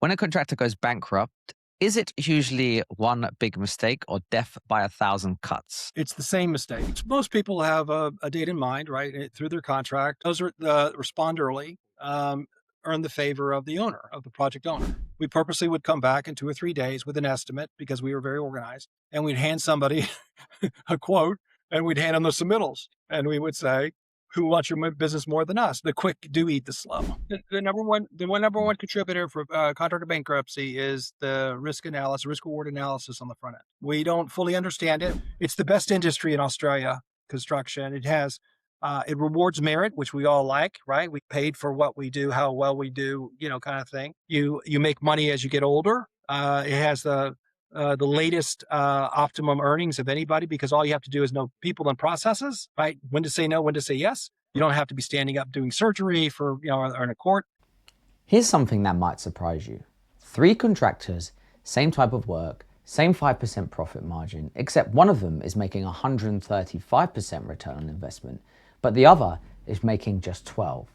When a contractor goes bankrupt, is it usually one big mistake or death by a thousand cuts? It's the same mistake. Most people have a date in mind, right? Through their contract. Those are the respond early, earn the favor of the owner, of the project owner. We purposely would come back in 2 or 3 days with an estimate because we were very organized, and we'd hand somebody a quote, and we'd hand them the submittals, and we would say, "Who wants your business more than us? The quick do eat the slow." Number one contributor for contractor bankruptcy is the risk analysis, risk reward analysis on the front end. We don't fully understand it. It's the best industry in Australia, construction. It rewards merit, which we all like, right? We paid for what we do, how well we do, kind of thing. You make money as you get older. It has the latest optimum earnings of anybody because all you have to do is know people and processes, right? When to say no, when to say yes. You don't have to be standing up doing surgery or in a court. Here's something that might surprise you. 3 contractors, same type of work, same 5% profit margin, except one of them is making 135% return on investment, but the other is making just 12.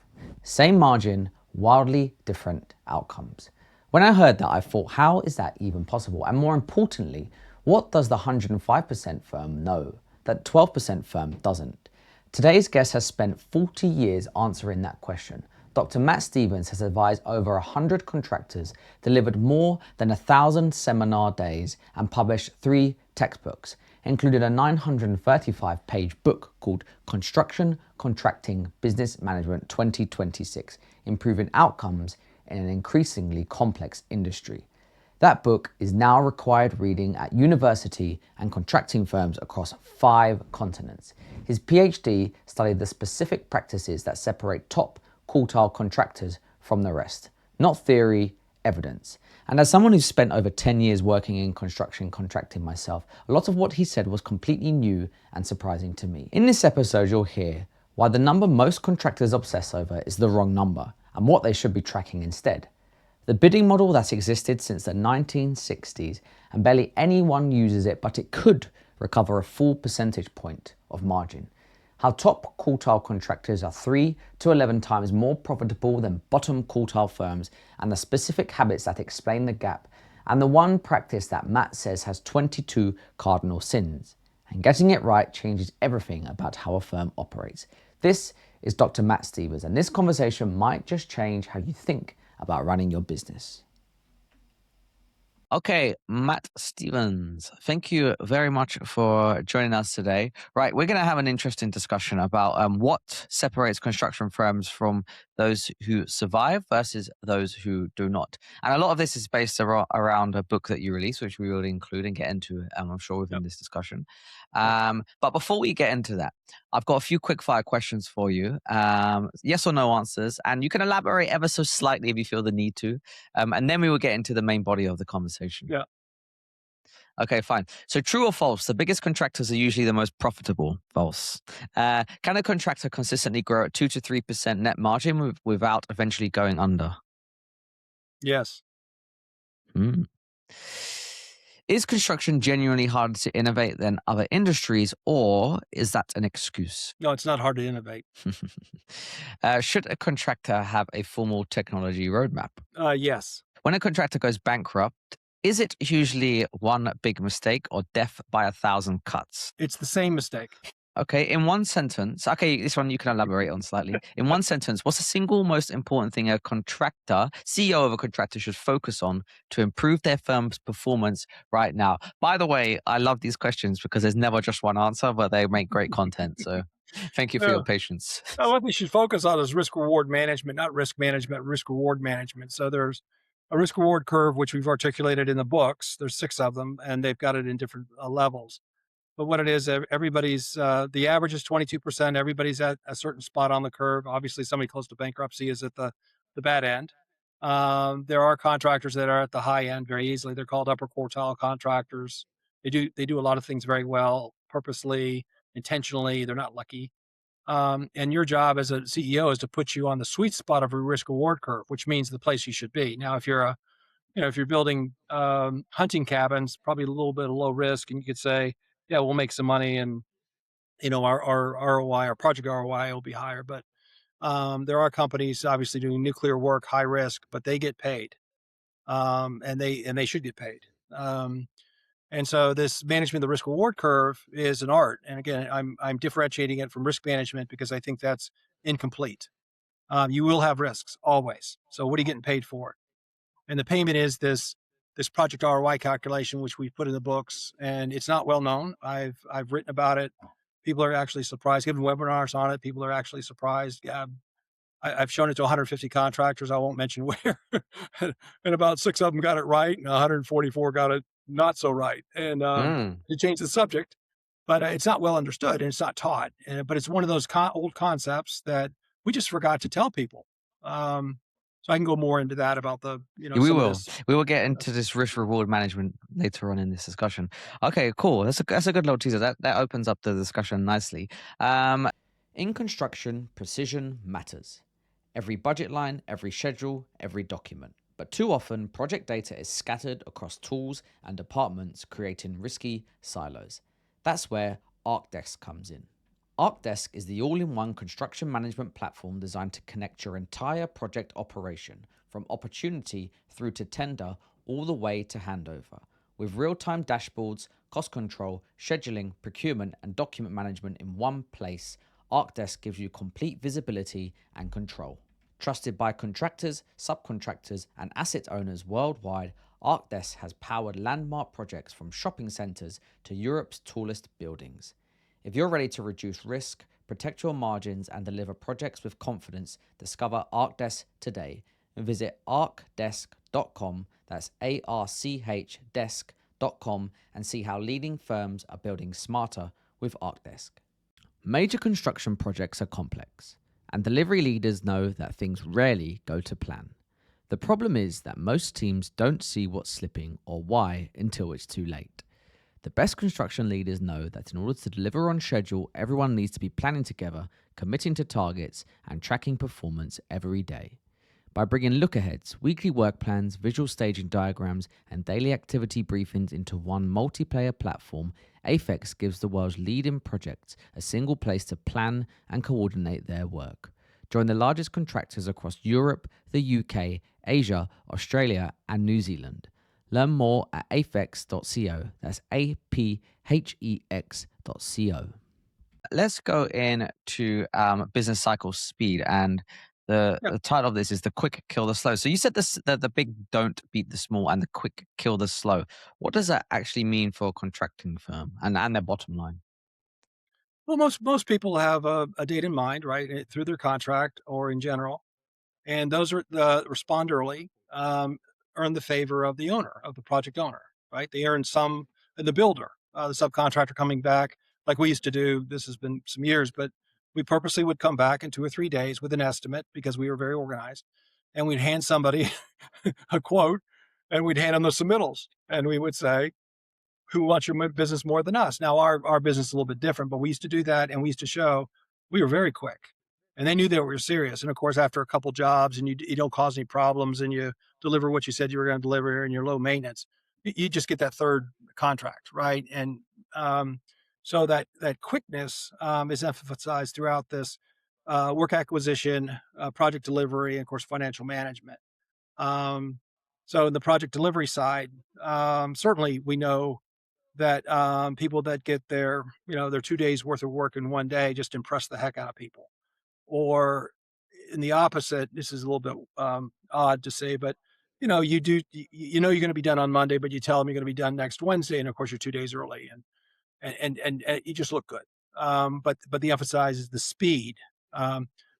Same margin, wildly different outcomes. When I heard that, I thought, how is that even possible? And more importantly, what does the 105% firm know that 12% firm doesn't? Today's guest has spent 40 years answering that question. Dr. Matt Stevens has advised over 100 contractors, delivered more than 1,000 seminar days, and published 3 textbooks, including a 935-page book called Construction Contracting Business Management 2026, Improving Outcomes in an Increasingly Complex Industry. That book is now required reading at university and contracting firms across 5 continents. His PhD studied the specific practices that separate top quartile contractors from the rest, not theory, evidence. And as someone who's spent over 10 years working in construction contracting myself, a lot of what he said was completely new and surprising to me. In this episode, you'll hear why the number most contractors obsess over is the wrong number and what they should be tracking instead. The bidding model that's existed since the 1960s, and barely anyone uses it, but it could recover a full percentage point of margin. How top quartile contractors are 3 to 11 times more profitable than bottom quartile firms, and the specific habits that explain the gap, and the one practice that Matt says has 22 cardinal sins. And getting it right changes everything about how a firm operates. This is Dr. Matt Stevens, and this conversation might just change how you think about running your business. Okay, Matt Stevens, thank you very much for joining us today. Right, we're going to have an interesting discussion about what separates construction firms from those who survive versus those who do not. And a lot of this is based around a book that you released, which we will include and get into, I'm sure, within this discussion. But before we get into that, I've got a few quick fire questions for you. Yes or no answers. And you can elaborate ever so slightly if you feel the need to. And then we will get into the main body of the conversation. Yeah. Okay, fine. So true or false, the biggest contractors are usually the most profitable. False. Can a contractor consistently grow at 2 to 3% net margin without eventually going under? Yes. Hmm. Is construction genuinely harder to innovate than other industries, or is that an excuse? No, it's not hard to innovate. Should a contractor have a formal technology roadmap? Yes. When a contractor goes bankrupt, is it usually one big mistake or death by a thousand cuts? It's the same mistake. Okay, in one sentence, okay, this one you can elaborate on slightly. In one sentence, what's the single most important thing a contractor, CEO of a contractor, should focus on to improve their firm's performance right now? By the way, I love these questions because there's never just one answer, but they make great content. So thank you for your Yeah. patience. What they should focus on is risk reward management, not risk management, risk reward management. So there's a risk reward curve, which we've articulated in the books. There's 6 of them, and they've got it in different levels. But what it is, everybody's, the average is 22%. Everybody's at a certain spot on the curve. Obviously, somebody close to bankruptcy is at the bad end. There are contractors that are at the high end very easily. They're called upper quartile contractors. They do a lot of things very well, purposely, intentionally. They're not lucky. And your job as a CEO is to put you on the sweet spot of a risk reward curve, which means the place you should be. Now, if you're building hunting cabins, probably a little bit of low risk, and you could say, yeah, we'll make some money, and our ROI, our project ROI will be higher. But there are companies obviously doing nuclear work, high risk, but they get paid. and they should get paid. And so this management of the risk reward curve is an art. And again, I'm differentiating it from risk management because I think that's incomplete. You will have risks always. So what are you getting paid for? And the payment is this project ROI calculation, which we put in the books, and it's not well known. I've written about it. People are actually surprised. Given webinars on it, people are actually surprised. Yeah, I've shown it to 150 contractors. I won't mention where, and about 6 of them got it right, and 144 got it not so right. And Mm. to change the subject, but it's not well understood and it's not taught. But it's one of those old concepts that we just forgot to tell people. So I can go more into that about the We some of will. this. We will get into this risk reward management later on in this discussion. Okay, cool. That's a good little teaser. That opens up the discussion nicely. Um, In construction, precision matters. Every budget line, every schedule, every document. But too often, project data is scattered across tools and departments, creating risky silos. That's where ArcDesk comes in. ArcDesk is the all-in-one construction management platform designed to connect your entire project operation, from opportunity through to tender, all the way to handover. With real-time dashboards, cost control, scheduling, procurement, and document management in one place, ArcDesk gives you complete visibility and control. Trusted by contractors, subcontractors, and asset owners worldwide, ArcDesk has powered landmark projects from shopping centers to Europe's tallest buildings. If you're ready to reduce risk, protect your margins, and deliver projects with confidence, discover ArcDesk today and visit arcdesk.com. That's ARCH desk.com and see how leading firms are building smarter with ArcDesk. Major construction projects are complex, and delivery leaders know that things rarely go to plan. The problem is that most teams don't see what's slipping or why until it's too late. The best construction leaders know that in order to deliver on schedule, everyone needs to be planning together, committing to targets, and tracking performance every day. By bringing look-aheads, weekly work plans, visual staging diagrams, and daily activity briefings into one multiplayer platform, Afex gives the world's leading projects a single place to plan and coordinate their work. Join the largest contractors across Europe, the UK, Asia, Australia, and New Zealand. Learn more at afex.co. That's APHEX.co. let's go into business cycle speed, and the title of this is "The Quick Kill the Slow." So you said this, the big don't beat the small and the quick kill the slow. What does that actually mean for a contracting firm and their bottom line? Well, most people have a date in mind, right, through their contract or in general, and those are respond early, earn the favor of the owner, of the project owner, right? They earn some, the builder, the subcontractor coming back, like we used to do. This has been some years, but we purposely would come back in 2 or 3 days with an estimate because we were very organized, and we'd hand somebody a quote, and we'd hand them the submittals, and we would say, who wants your business more than us? Now, our business is a little bit different, but we used to do that, and we used to show we were very quick, and they knew that we were serious. And of course, after a couple jobs, and you don't cause any problems, and you deliver what you said you were going to deliver, and you're low maintenance, you just get that third contract, right? And so that quickness is emphasized throughout this work acquisition, project delivery, and of course, financial management. Um, so in the project delivery side, certainly we know that people that get their 2 days worth of work in one day just impress the heck out of people. Or in the opposite, this is a little bit odd to say, but you know you're going to be done on Monday, but you tell them you're going to be done next Wednesday, and of course you're 2 days early, and you just look good. But the emphasis is the speed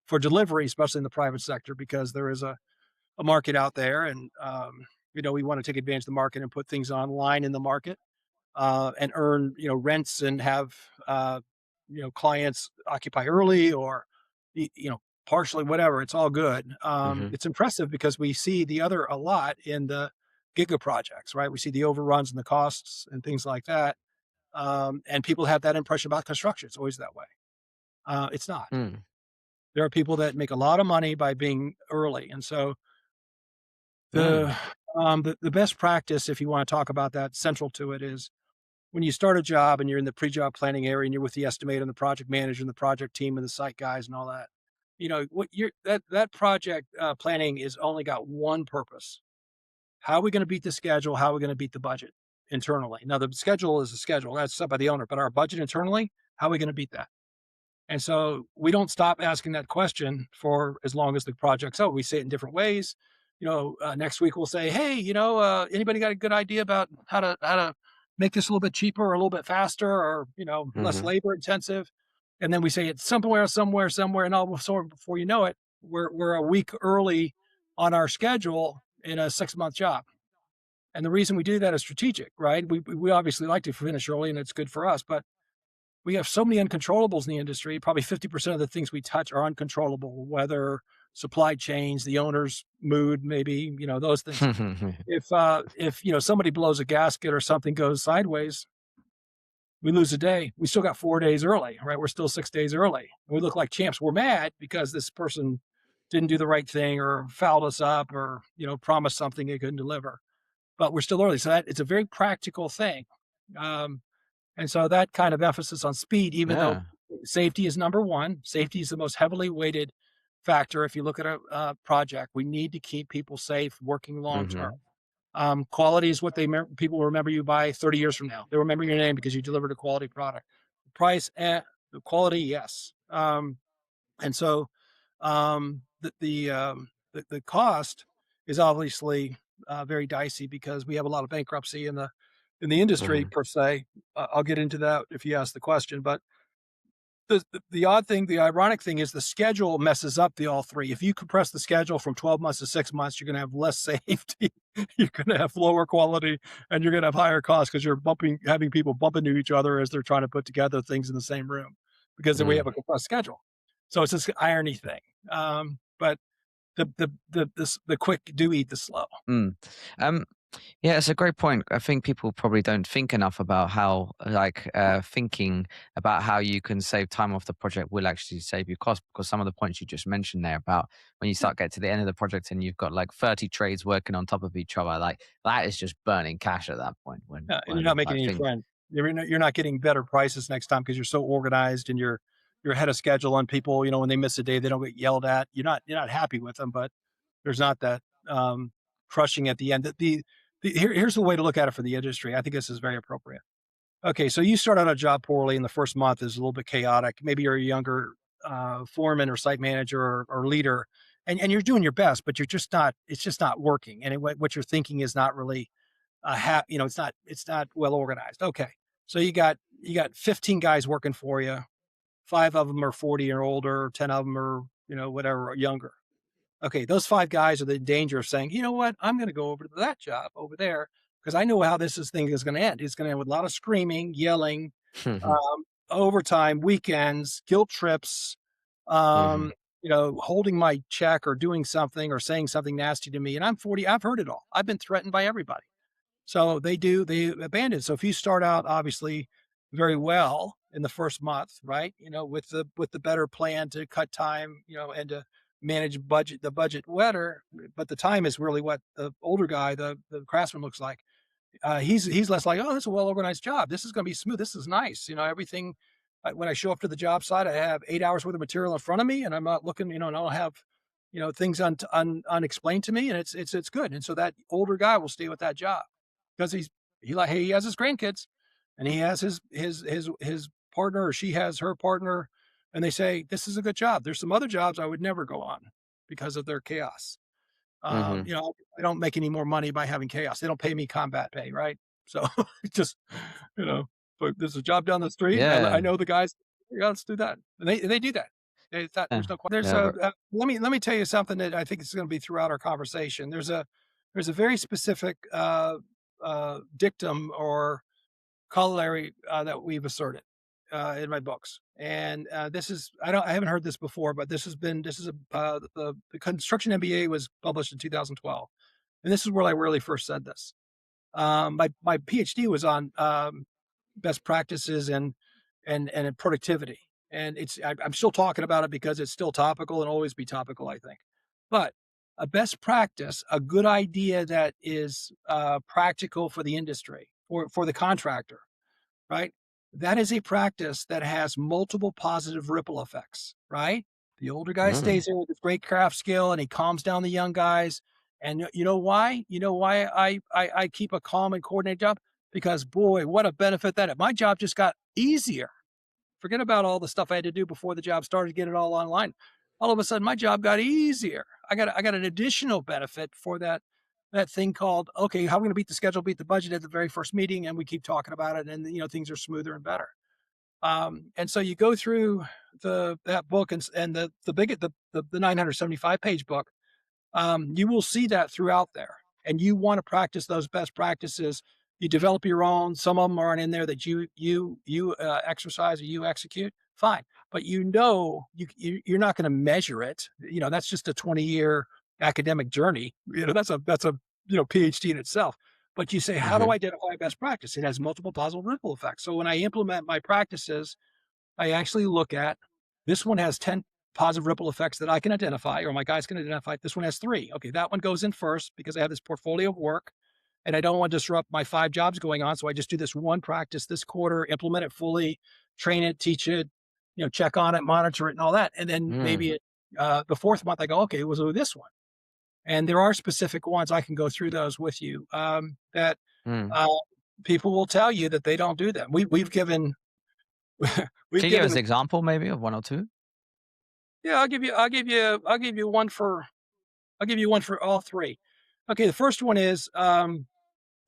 for delivery, especially in the private sector, because there is a market out there, and we want to take advantage of the market and put things online in the market, and earn rents and have clients occupy early or partially, whatever. It's all good. Hmm. It's impressive because we see the other a lot in the giga projects, right? We see the overruns and the costs and things like that, and people have that impression about construction. It's always that way. It's not. Mm. There are people that make a lot of money by being early, and so Mm. the best practice, if you want to talk about that, central to it is when you start a job and you're in the pre-job planning area and you're with the estimator and the project manager and the project team and the site guys and all that, what you're that project planning is only got one purpose: How are we going to beat the schedule? How are we going to beat the budget internally? Now, the schedule is a schedule that's set by the owner, but our budget internally, how are we going to beat that? And so we don't stop asking that question for as long as the project's out. We say it in different ways. Next week we'll say, "Hey, anybody got a good idea about how to make this a little bit cheaper or a little bit faster or less Hmm. labor intensive?" And then we say it somewhere, and all of a sudden, before you know it, we're a week early on our schedule in a 6-month job. And the reason we do that is strategic, right? We obviously like to finish early, and it's good for us, but we have so many uncontrollables in the industry. Probably 50% of the things we touch are uncontrollable, weather, supply chains, the owner's mood, maybe, those things. If somebody blows a gasket or something goes sideways, we lose a day. We still got 4 days early, right? We're still 6 days early. We look like champs. We're mad because this person didn't do the right thing or fouled us up or, promised something they couldn't deliver. But we're still early. So that it's a very practical thing. Um, and so that kind of emphasis on speed, even though Yeah. safety is number one, safety is the most heavily weighted factor. If you look at a project, we need to keep people safe, working long term. Hmm. Quality is what people remember you by 30 years from now. They remember your name because you delivered a quality product. Price, the quality, yes. And so the cost is obviously very dicey because we have a lot of bankruptcy in the industry Hmm. per se. I'll get into that if you ask the question, but the odd thing, the ironic thing is the schedule messes up the all three. If you compress the schedule from 12 months to 6 months, you're going to have less safety, you're going to have lower quality, and you're going to have higher costs because you're having people bump into each other as they're trying to put together things in the same room because we have a compressed schedule. So it's this irony thing. But the quick do eat the slow. Mm. Um, yeah, it's a great point. I think people probably don't think enough about how, thinking about how you can save time off the project will actually save you cost. Because some of the points you just mentioned there about when you start get to the end of the project and you've got like 30 trades working on top of each other, like that is just burning cash at that point. And you're not making Like any things. friends. You're not getting better prices next time because you're so organized and you're ahead of schedule on people. When they miss a day, they don't get yelled at. You're not happy with them, but there's not that crushing at the end. Here's the way to look at it for the industry. I think this is very appropriate. Okay, so you start out a job poorly, and the first month is a little bit chaotic. Maybe you're a younger foreman or site manager or leader, and you're doing your best, but you're just not. It's just not working, and what you're thinking is not really it's not well organized. Okay. So you got 15 guys working for you. 5 of them are 40 or older, 10 of them are, whatever, younger. Okay, those 5 guys are the danger of saying, "You know what? I'm going to go over to that job over there because I know how thing is going to end. It's going to end with a lot of screaming, yelling, Hmm. overtime, weekends, guilt trips, Hmm. holding my check or doing something or saying something nasty to me. And I'm 40. I've heard it all. I've been threatened by everybody. So they abandon. So if you start out obviously very well in the first month, right? With the better plan to cut time, and to manage the budget better, but the time is really what the older guy, the craftsman looks like. He's less like, oh, that's a well organized job. This is going to be smooth. This is nice. Everything. When I show up to the job site, I have 8 hours worth of material in front of me, and I'm not looking. And I'll have, things unexplained to me, and it's good. And so that older guy will stay with that job because he has his grandkids, and he has his partner, or she has her partner, and they say this is a good job. There's some other jobs I would never go on because of their chaos. Hmm. I don't make any more money by having chaos. They don't pay me combat pay, right? So just, you know, but there's a job down the street and I Yeah. know the guys, yeah, let's do that. And they do that. It's not, Yeah. there's no, there's Yeah. let me tell you something that I think is going to be throughout our conversation. There's a very specific, dictum or corollary, that we've asserted, in my books. And I haven't heard this before, but the construction MBA was published in 2012, and this is where I really first said this. My PhD was on best practices and productivity, and I'm still talking about it because it's still topical and always be topical, I think. But a best practice, a good idea that is practical for the industry or for the contractor, right? That is a practice that has multiple positive ripple effects, right? The older guy Mm. stays there with his great craft skill and he calms down the young guys And you know why? You know why I keep a calm and coordinated job? Because boy, what a benefit that my job just got easier. Forget about all the stuff I had to do before the job started to get it all online. All of a sudden, my job got easier. I got an additional benefit for that thing called, okay, how are we going to beat the schedule, beat the budget at the very first meeting, and we keep talking about it, and things are smoother and better. And so you go through that book and the 975 page book, you will see that throughout there. And you want to practice those best practices. You develop your own. Some of them aren't in there that you exercise or you execute. Fine, but you're not going to measure it. That's just a 20-year academic journey. That's a PhD in itself. But you say, how do Hmm. I identify best practice? It has multiple positive ripple effects. So when I implement my practices, I actually look at this one has 10 positive ripple effects that I can identify, or my guys can identify. This one has 3. Okay, that one goes in first because I have this portfolio of work and I don't want to disrupt my 5 jobs going on. So I just do this one practice this quarter, implement it fully, train it, teach it, check on it, monitor it, and all that. And then Mm, maybe the 4th month, I go, okay, it was this one. And there are specific ones. I can go through those with you that mm. uh, people will tell you that they don't do that. We've given we've Can you give us given an example maybe of one or two? Yeah, I'll give you one for all 3. Okay, the first one is, the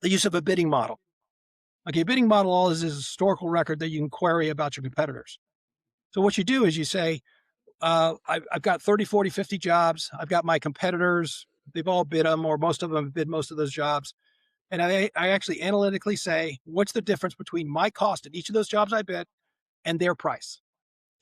use of a bidding model. Okay, a bidding model all is a historical record that you can query about your competitors. So what you do is you say, I've got 30, 40, 50 jobs. I've got my competitors. They've all bid them, or most of them have bid most of those jobs. And I actually analytically say, what's the difference between my cost at each of those jobs I bid and their price?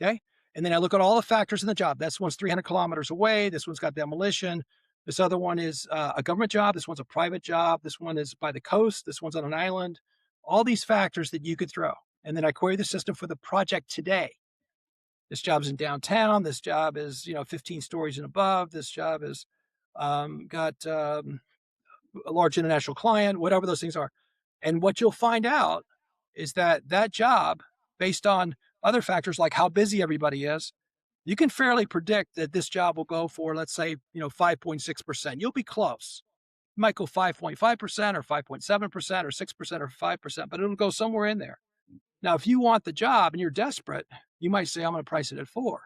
Okay. And then I look at all the factors in the job. This one's 300 kilometers away. This one's got demolition. This other one is a government job. This one's a private job. This one is by the coast. This one's on an island. All these factors that you could throw. And then I query the system for the project today. This job's in downtown. This job is, 15 stories and above. This job is got a large international client, whatever those things are. And what you'll find out is that job, based on other factors like how busy everybody is, you can fairly predict that this job will go for, let's say, 5.6%. You'll be close. It might go 5.5% or 5.7% or 6% or 5%, but it'll go somewhere in there. Now, if you want the job and you're desperate, you might say, I'm going to price it at 4.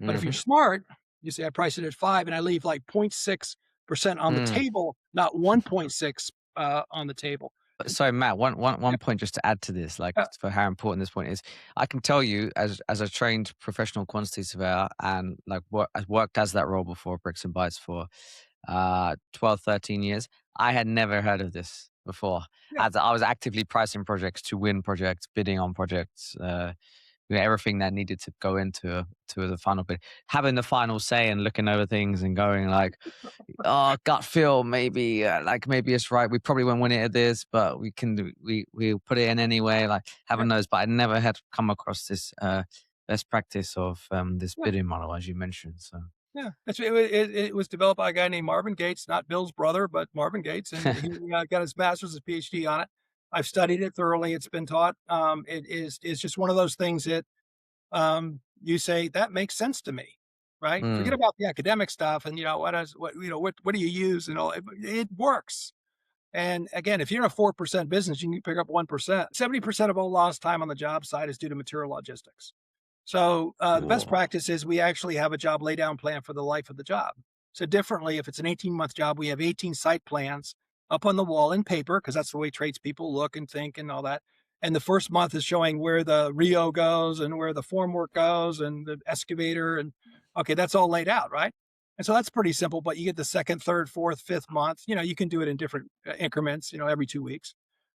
But if you're Mhm. smart, you say, I price it at 5 and I leave like 0.6% on the Mm. table, not 1.6 on the table. Sorry, Matt, one Yeah, point just to add to this, like, yeah, for how important this point is. I can tell you as a trained professional quantity surveyor and, like, I've worked as that role before, Bricks and Bytes for 12, 13 years. I had never heard of this before. yeah, As I was actively pricing projects to win projects, bidding on projects, everything that needed to go into the final bid. Having the final say and looking over things and going like, oh, gut feel, maybe, like, maybe it's right. We probably won't win it at this, but we'll put it in anyway. Like, yeah, having those, but I never had come across this best practice of this yeah. bidding model, as you mentioned. So, Yeah, it was developed by a guy named Marvin Gates, not Bill's brother, but Marvin Gates, and he got his master's, his PhD on it. I've studied it thoroughly. It's been taught. It's just one of those things that you say that makes sense to me, right? Forget mm, about the academic stuff and what do you use and all. It works. And again, if you're in a 4% business, you can pick up 1%. 70% of all lost time on the job site is due to material logistics. So the best whoa. practice is we actually have a job laydown plan for the life of the job. So differently, if it's an 18-month job, we have 18 site plans up on the wall in paper because that's the way tradespeople look and think and all that. And the first month is showing where the Rio goes and where the formwork goes and the excavator and okay, that's all laid out, right? And so that's pretty simple. But you get the second, third, fourth, fifth month. You can do it in different increments. Every 2 weeks.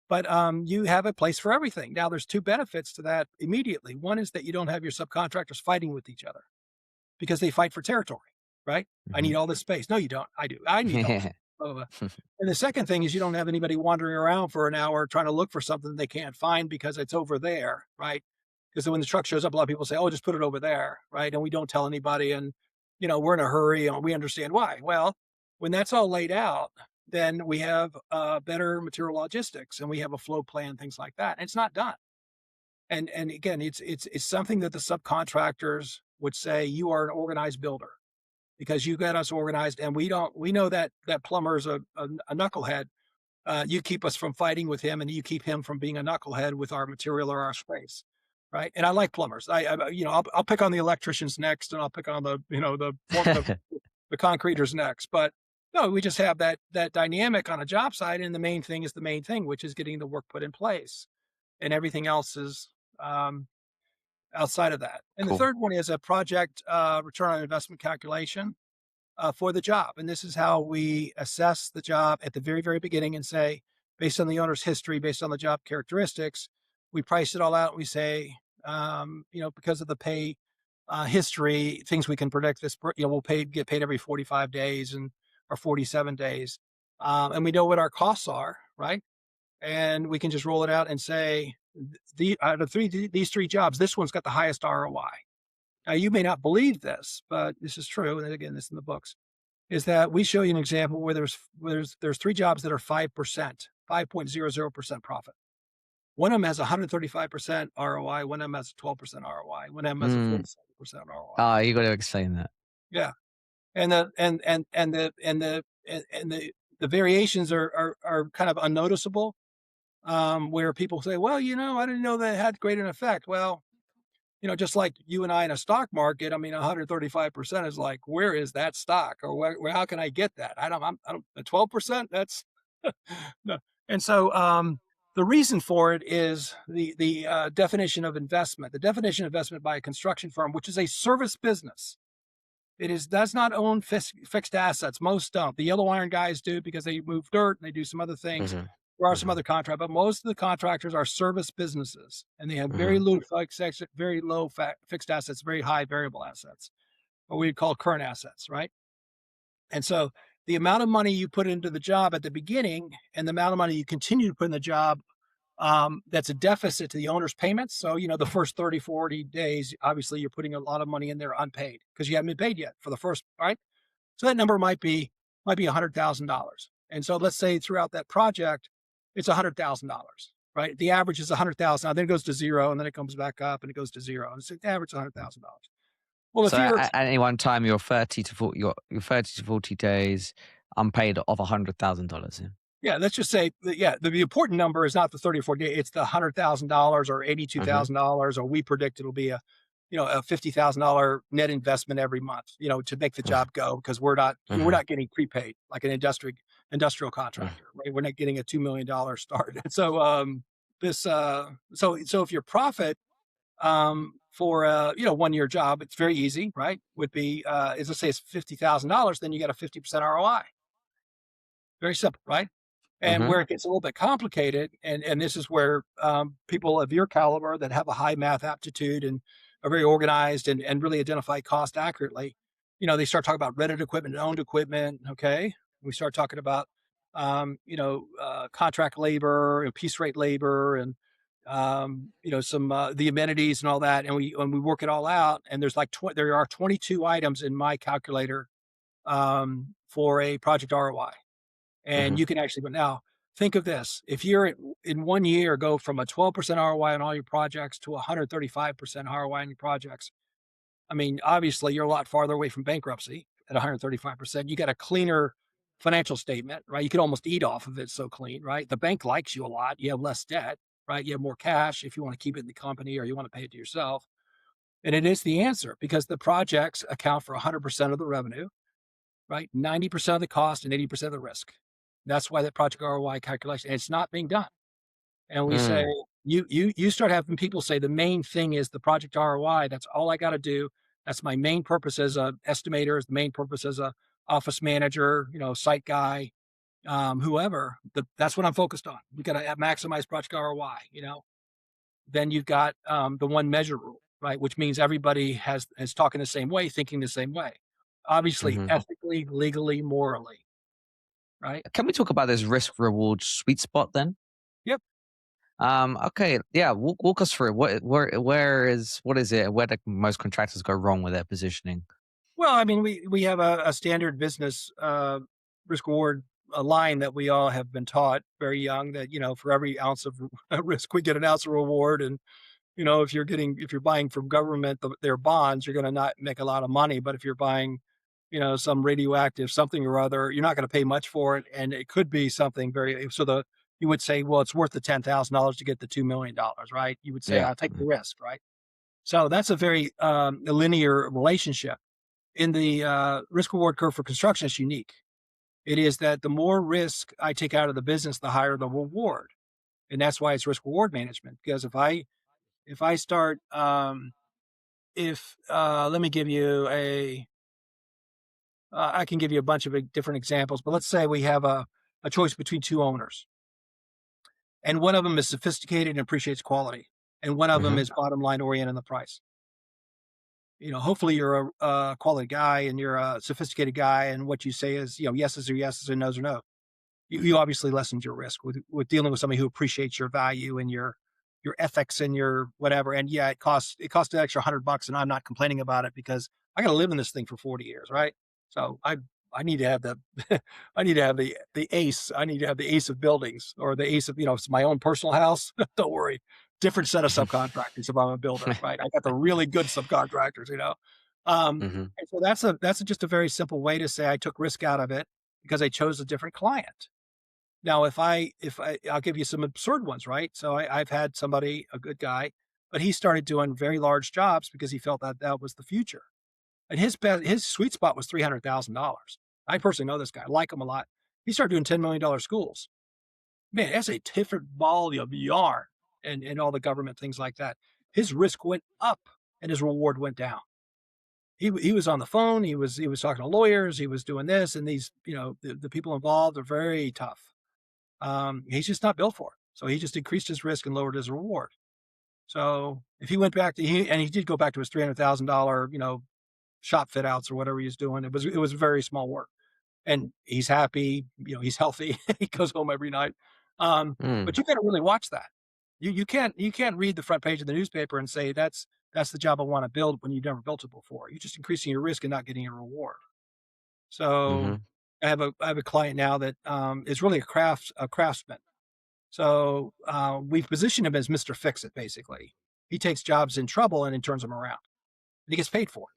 But you have a place for everything. Now, there's 2 benefits to that immediately. One is that you don't have your subcontractors fighting with each other because they fight for territory, right? I Hmm. need all this space. No, you don't. I do. I need all this. Blah, blah, blah. And the second thing is you don't have anybody wandering around for an hour trying to look for something they can't find because it's over there, right? Because when the truck shows up, a lot of people say, "Oh, just put it over there," right? And we don't tell anybody, and we're in a hurry, and we understand why. Well, when that's all laid out, then we have better material logistics, and we have a flow plan, things like that. And it's not done. And again, it's something that the subcontractors would say you are an organized builder. because you got us organized, and we know that plumber's a knucklehead. You keep us from fighting with him, and you keep him from being a knucklehead with our material or our space, right? And I like plumbers. I'll pick on the electricians next, and I'll pick on the concreters next. But no, we just have that dynamic on a job site, and the main thing is the main thing, which is getting the work put in place, and everything else is um, outside of that. And the Cool. third one is a project return on investment calculation for the job. And this is how we assess the job at the very, very beginning and say, based on the owner's history, based on the job characteristics, we price it all out. And we say, because of the pay history, things we can predict this, we'll get paid every 45 days or 47 days. And we know what our costs are, right? And we can just roll it out and say, out of these three jobs, this one's got the highest ROI. Now, you may not believe this, but this is true. And again, this is in the books, is that we show you an example where there's three jobs that are 5%, 5.00% profit. One of them has 135% ROI. One of them has 12% ROI. One of them has a 47% ROI. Ah, you got to explain that. Yeah. And the variations are kind of unnoticeable, where people say, well, I didn't know that had great an effect. Well, just like you and I in a stock market, I mean, 135% is like, where is that stock, or how can I get that? I don't, 12%. That's no. And so, the reason for it is the definition of investment. The definition of investment by a construction firm, which is a service business. Does not own fixed assets. Most don't. The yellow iron guys do because they move dirt and they do some other things. Mhm. There are some other contract, but most of the contractors are service businesses, and they have very Mhm. low fixed assets, very high variable assets, what we call current assets, right? And so the amount of money you put into the job at the beginning and the amount of money you continue to put in the job, that's a deficit to the owner's payments. So, the first 30, 40 days, obviously you're putting a lot of money in there unpaid because you haven't been paid yet for the first, right? So that number might be $100,000. And so let's say throughout that project, it's $100,000, right? The average is 100,000. Then it goes to zero, and then it comes back up, and it goes to zero. And so the average is $100,000. Well, if So you're at any one time, you're 30 to 40, you're 30 to 40 days unpaid of $100,000. Yeah. Yeah, let's just say that, the important number is not the 30 or 40, it's the $100,000 or Mhm. $82,000, or we predict it'll be a $50,000 net investment every month, to make the Mhm. job go, because we're not, we're Mhm. not getting prepaid like an industrial Mhm. contractor, right? We're not getting a $2 million start. And so, so if your profit, for a, 1 year job, it's very easy, right? Would be, as I say, it's $50,000, then you got a 50% ROI. Very simple, right? And Mhm. where it gets a little bit complicated, and this is where, people of your caliber that have a high math aptitude and are very organized and really identify cost accurately, they start talking about rented equipment and owned equipment. Okay, we start talking about, contract labor and piece rate labor, and some the amenities and all that, and we work it all out. And there are 22 items in my calculator, for a project ROI. And Mhm. you can actually, but now think of this. If you're in 1 year, go from a 12% ROI on all your projects to 135% ROI on your projects. I mean, obviously you're a lot farther away from bankruptcy at 135%. You got a cleaner financial statement, right? You could almost eat off of it. So clean, right? The bank likes you a lot. You have less debt, right? You have more cash if you want to keep it in the company or you want to pay it to yourself. And it is the answer because the projects account for 100% of the revenue, right? 90% of the cost and 80% of the risk. That's why that project ROI calculation, and it's not being done. And we say, Mm. you start having people say the main thing is the project ROI. That's all I got to do. That's my main purpose as a estimator, is the main purpose as a office manager, site guy, whoever. That's what I'm focused on. We got to maximize project ROI. Then you've got, the one measure rule, right? Which means everybody is talking the same way, thinking the same way. Obviously, Mhm. ethically, legally, morally, right? Can we talk about this risk reward sweet spot then? Yep. Okay, yeah, walk us through what is it? Where do most contractors go wrong with their positioning? Well, I mean, we have a standard business, risk reward, line that we all have been taught very young, that, for every ounce of risk, we get an ounce of reward. And, if you're buying from government, their bonds, you're going to not make a lot of money. But if you're buying, some radioactive something or other. You're not going to pay much for it, and it could be something very. You would say, well, it's worth the $10,000 to get the $2 million, right? You would say, Yeah. I'll take the risk, right? So that's a very linear relationship. In the risk reward curve for construction, it's unique. It is that the more risk I take out of the business, the higher the reward, and that's why it's risk reward management. Because if I start, if let me give you I can give you a bunch of different examples, but let's say we have a choice between two owners, and one of them is sophisticated and appreciates quality, and one of them Hmm. is bottom line oriented in the price. Hopefully you're a quality guy and you're a sophisticated guy, and what you say is, yeses are yeses and nos are no. You obviously lessened your risk with dealing with somebody who appreciates your value and your ethics and your whatever. And yeah, it costs an extra $100, and I'm not complaining about it because I got to live in this thing for 40 years, right? So I need to have the I need to have the ace. I need to have the ace of buildings, or the ace of it's my own personal house. Don't worry, different set of subcontractors if I'm a builder, right? I got the really good subcontractors. Hmm. And so just a very simple way to say I took risk out of it because I chose a different client. Now, I'll give you some absurd ones, right? So I've had somebody, a good guy, but he started doing very large jobs because he felt that that was the future. And his sweet spot was $300,000. I personally know this guy, I like him a lot. He started doing $10 million schools. Man, that's a different ball of yarn, and all the government things like that. His risk went up and his reward went down. He was on the phone. He was talking to lawyers. He was doing this, and these, the people involved are very tough. He's just not built for it. So he just increased his risk and lowered his reward. So if he went back to he did go back to his $300,000, shop fit outs or whatever he's doing. It was very small work, and he's happy. He's healthy. He goes home every night. But Mm. you got to really watch that. You can't read the front page of the newspaper and say that's the job I want to build when you've never built it before. You're just increasing your risk and not getting a reward. So Hmm. I have a client now that is really a craftsman. So we've positioned him as Mr. Fix It, basically. He takes jobs in trouble and then turns them around. And he gets paid for it.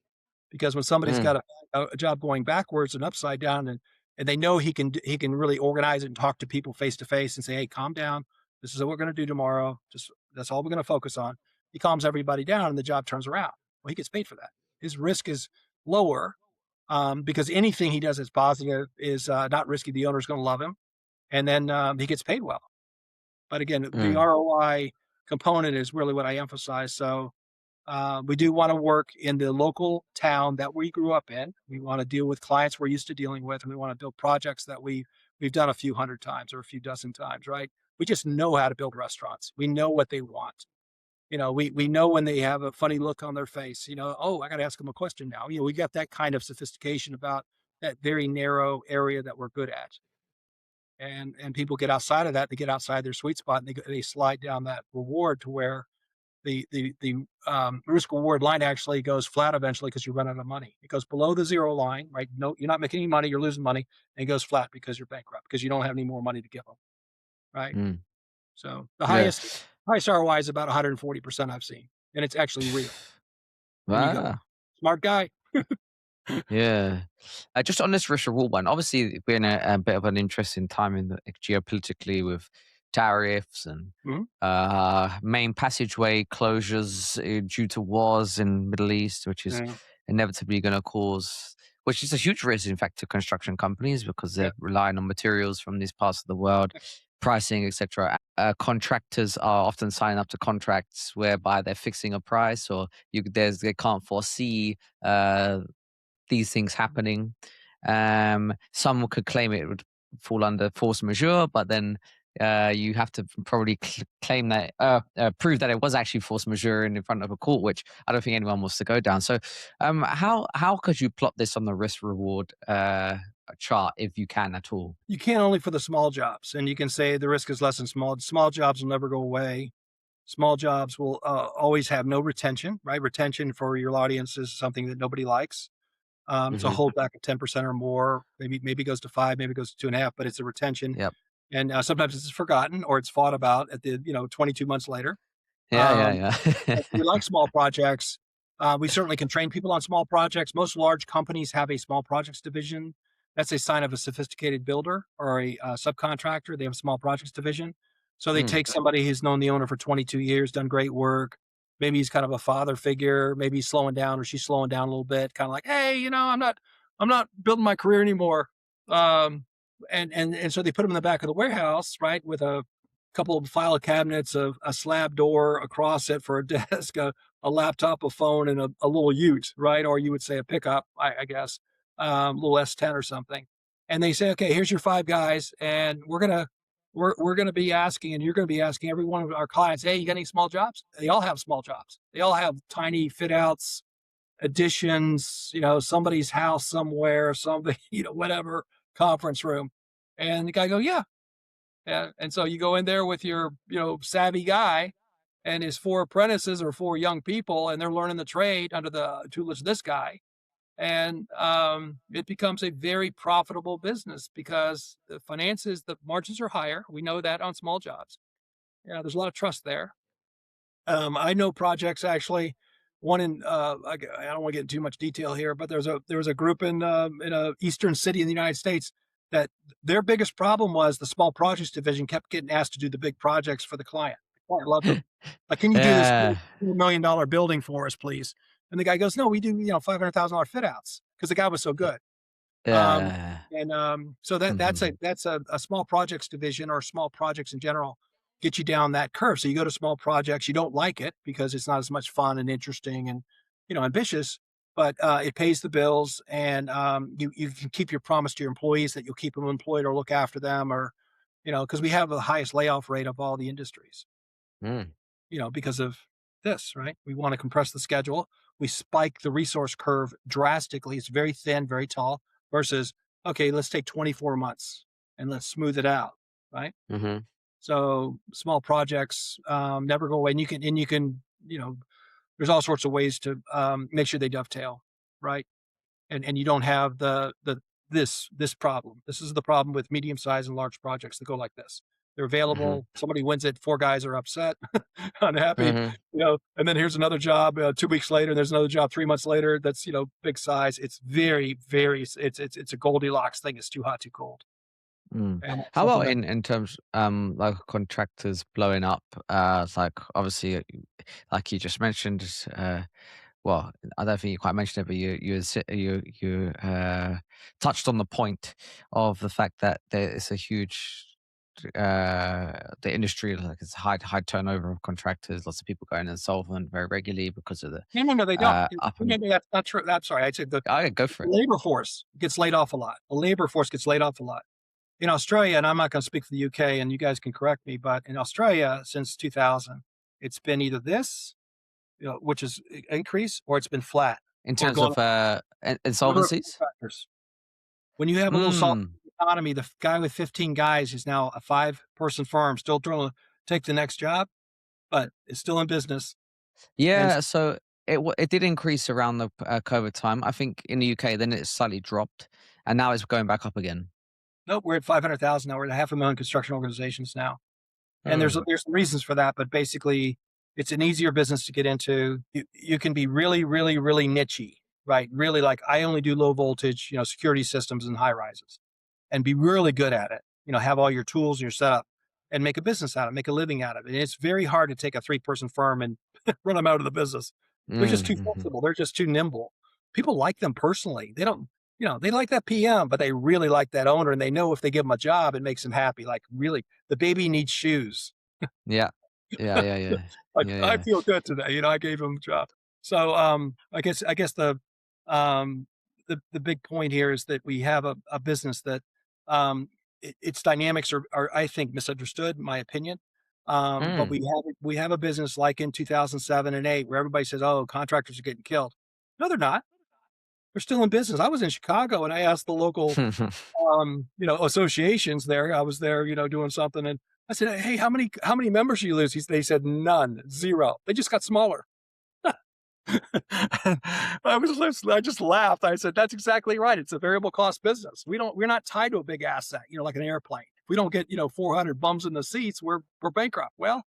Because when somebody's Mm. got a job going backwards and upside down, and they know he can really organize it and talk to people face to face and say, hey, calm down. This is what we're going to do tomorrow. Just that's all we're going to focus on. He calms everybody down and the job turns around. Well, he gets paid for that. His risk is lower because anything he does that's positive is not risky. The owner's going to love him. And then he gets paid well. But again, the Mm. ROI component is really what I emphasize. So we do want to work in the local town that we grew up in. We want to deal with clients we're used to dealing with, and we want to build projects that we've done a few hundred times or a few dozen times, right? We just know how to build restaurants. We know what they want. We know when they have a funny look on their face. Oh, I got to ask them a question now. We got that kind of sophistication about that very narrow area that we're good at. And people get outside of that, they get outside their sweet spot, and they slide down that reward to where the risk reward line actually goes flat eventually because you run out of money. It goes below the zero line, right? No, you're not making any money, you're losing money, and it goes flat because you're bankrupt because you don't have any more money to give them, right? Mm. So the Yeah. highest ROI is about 140% I've seen, and it's actually real. And you go, Ah. smart guy. Yeah. Just on this risk reward one, obviously we're in a bit of an interesting time in the geopolitically with tariffs and Mhm. main passageway closures due to wars in Middle East, which is Yeah, inevitably going to cause, which is a huge risk, in fact, to construction companies because yeah, they're relying on materials from these parts of the world, pricing, etc. Contractors are often signing up to contracts whereby they're fixing a price, or they can't foresee uh, these things happening. Some could claim it would fall under force majeure, but then you have to probably claim that, prove that it was actually force majeure in front of a court, which I don't think anyone wants to go down. So, how could you plot this on the risk reward chart if you can at all? you can only for the small jobs, and you can say the risk is less than small jobs will never go away. Small jobs will always have no retention, right? Retention for your audience is something that nobody likes. So Hmm. hold back at 10% or more, maybe goes to 5, maybe goes to 2.5, but it's a retention. Yep. And sometimes it's forgotten or it's fought about at the 22 months later. Yeah. Um, Yeah. if Yeah. we like small projects. We certainly can train people on small projects. Most large companies have a small projects division. That's a sign of a sophisticated builder or a subcontractor. They have a small projects division. So they Mm. take somebody who's known the owner for 22 years, done great work. Maybe he's kind of a father figure. Maybe he's slowing down or she's slowing down a little bit. Kind of like, hey, I'm not building my career anymore. Um, and so they put him in the back of the warehouse, right, with a couple of file cabinets, a slab door across it for a desk, a laptop, a phone, and a little ute, right? Or you would say a pickup, I guess, little S10 or something. And they say, okay, here's your 5 guys, and we're gonna be asking, and you're gonna be asking every one of our clients, hey, you got any small jobs? They all have small jobs. They all have tiny fit outs, additions, somebody's house somewhere, somebody, whatever, conference room. And the guy go, yeah. Yeah. And so you go in there with your, savvy guy and his 4 apprentices or 4 young people, and they're learning the trade under the tutelage of this guy. And it becomes a very profitable business because the finances, the margins are higher. We know that on small jobs. Yeah, there's a lot of trust there. I know projects actually. One in I don't want to get into too much detail here, but there was a group in a eastern city in the United States that their biggest problem was the small projects division kept getting asked to do the big projects for the client. The client loved them. Like, can you do this Yeah. $4 million building for us, please? And the guy goes, no, we do $500,000 fit outs because the guy was so good. Yeah. Um, Yeah. and so Mhm. that's a small projects division or small projects in general get you down that curve. So you go to small projects, you don't like it because it's not as much fun and interesting and ambitious, but it pays the bills, and you can keep your promise to your employees that you'll keep them employed or look after them, or because we have the highest layoff rate of all the industries, Mm. because of this, right? We want to compress the schedule. We spike the resource curve drastically. It's very thin, very tall versus, okay, let's take 24 months and let's smooth it out, right? Mhm. So small projects never go away. And you can, there's all sorts of ways to make sure they dovetail, right? And you don't have this problem. This is the problem with medium sized and large projects that go like this. They're Mhm. available. Somebody wins it. 4 guys are upset, unhappy, Mhm. and then here's another job 2 weeks later. There's another job 3 months later. That's, big size. It's very, very, it's a Goldilocks thing. It's too hot, too cold. Mm. And How something about that, in terms like contractors blowing up? It's like obviously, like you just mentioned. Well, I don't think you quite mentioned it, but you touched on the point of the fact that there is a huge the industry, like it's high turnover of contractors. Lots of people going insolvent very regularly because of the no, they don't. up No, and no, that's not true. I'm sorry. I said the go for it. labor force gets laid off a lot. The labor force gets laid off a lot. In Australia, and I'm not going to speak for the UK, and you guys can correct me, but in Australia since 2000, it's been either this, which is increase, or it's been flat In or terms gone of up. Number of insolvencies. contractors. When you have a little salt Mm. economy, the guy with 15 guys is now a 5-person firm, still trying to take the next job, but it's still in business. And Yeah, so it did increase around the COVID time. I think in the UK, then it slightly dropped, and now it's going back up again. nope, we're at 500,000 now. We're at 500,000 construction organizations now. And Mm. there's some reasons for that, but basically, it's an easier business to get into. You can be really, really, really nichey, right? Really, like, I only do low voltage, security systems and high rises, and be really good at it. Have all your tools and your setup, and make a business out of it, make a living out of it. And it's very hard to take a 3-person firm and run them out of the business. They're just Mm, too mhm. flexible. They're just too nimble. People like them personally. They don't. They like that PM, but they really like that owner, and they know if they give them a job, it makes them happy. Like, really, the baby needs shoes. Yeah. Yeah, yeah, yeah. Like, Yeah, I yeah. feel good today, I gave him a job. So, I guess um, the big point here is that we have a business that, its dynamics are, I think, misunderstood, in my opinion. But Mm. we have a business like in 2007 and 8 where everybody says, "Oh, contractors are getting killed." No, they're not. They're still in business. I was in Chicago and I asked the local associations there. I was there, doing something, and I said, "Hey, how many members do you lose?" They said, "None, zero. They just got smaller." I just laughed. I said, "That's exactly right. It's a variable cost business. We're not tied to a big asset, like an airplane. If we don't get 400 bums in the seats, we're bankrupt. Well,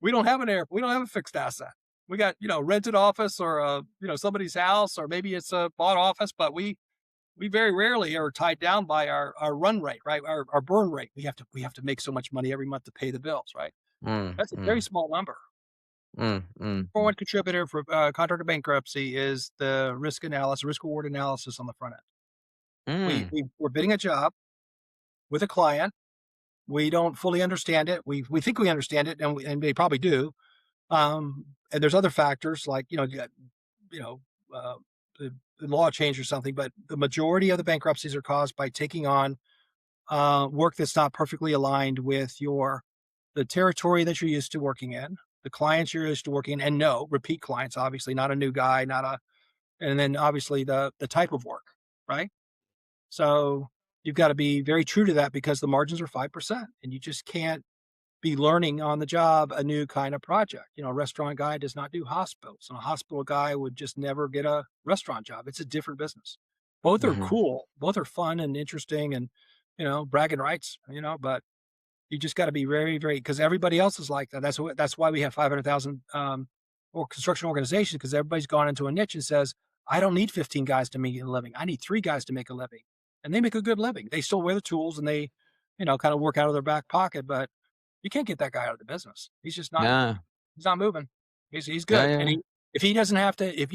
we don't have a fixed asset. We got, rented office or somebody's house, or maybe it's a bought office, but we very rarely are tied down by our run rate, right? Our burn rate. We have to make so much money every month to pay the bills, right? Mm, That's a very mm, small number. mm, mm, Number one contributor for contractor bankruptcy is the risk reward analysis on the front end. mm, We're bidding a job with a client. We don't fully understand it. We think we understand it, and they probably do. And there's other factors like you know uh, the law change or something, but the majority of the bankruptcies are caused by taking on work that's not perfectly aligned with the territory that you're used to working in, the clients you're used to working in, and no repeat clients, obviously not a new guy, not a, and then obviously the type of work, right? So you've got to be very true to that because the margins are 5%, and you just can't be learning on the job a new kind of project. A restaurant guy does not do hospitals, and a hospital guy would just never get a restaurant job. It's a different business. Both are mhm. cool, both are fun and interesting, and bragging rights. But you just got to be very, very, because everybody else is like that. That's why we have 500,000 or construction organizations, because everybody's gone into a niche and says, I don't need 15 guys to make a living. I need 3 guys to make a living, and they make a good living. They still wear the tools, and they, kind of work out of their back pocket, but you can't get that guy out of the business. He's just not. Yeah, He's not moving. He's yeah, good, and yeah, if he doesn't have to, if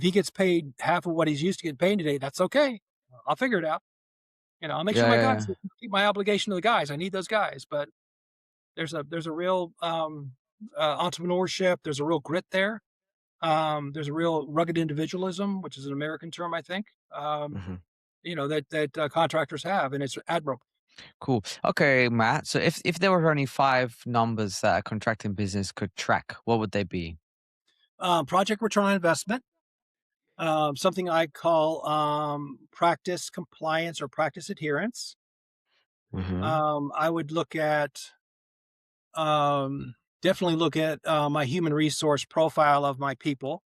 he gets paid half of what he's used to getting paid today, that's okay. I'll figure it out. I'll make sure yeah, my yeah, guys yeah. keep my obligation to the guys. I need those guys, but there's a real entrepreneurship. There's a real grit there. There's a real rugged individualism, which is an American term, I think. Mhm. That contractors have, and it's admirable. Cool. Okay, Matt. So if there were only five numbers that a contracting business could track, what would they be? Project return on investment, something I call practice compliance or practice adherence. Mhm. I would definitely look at my human resource profile of my people,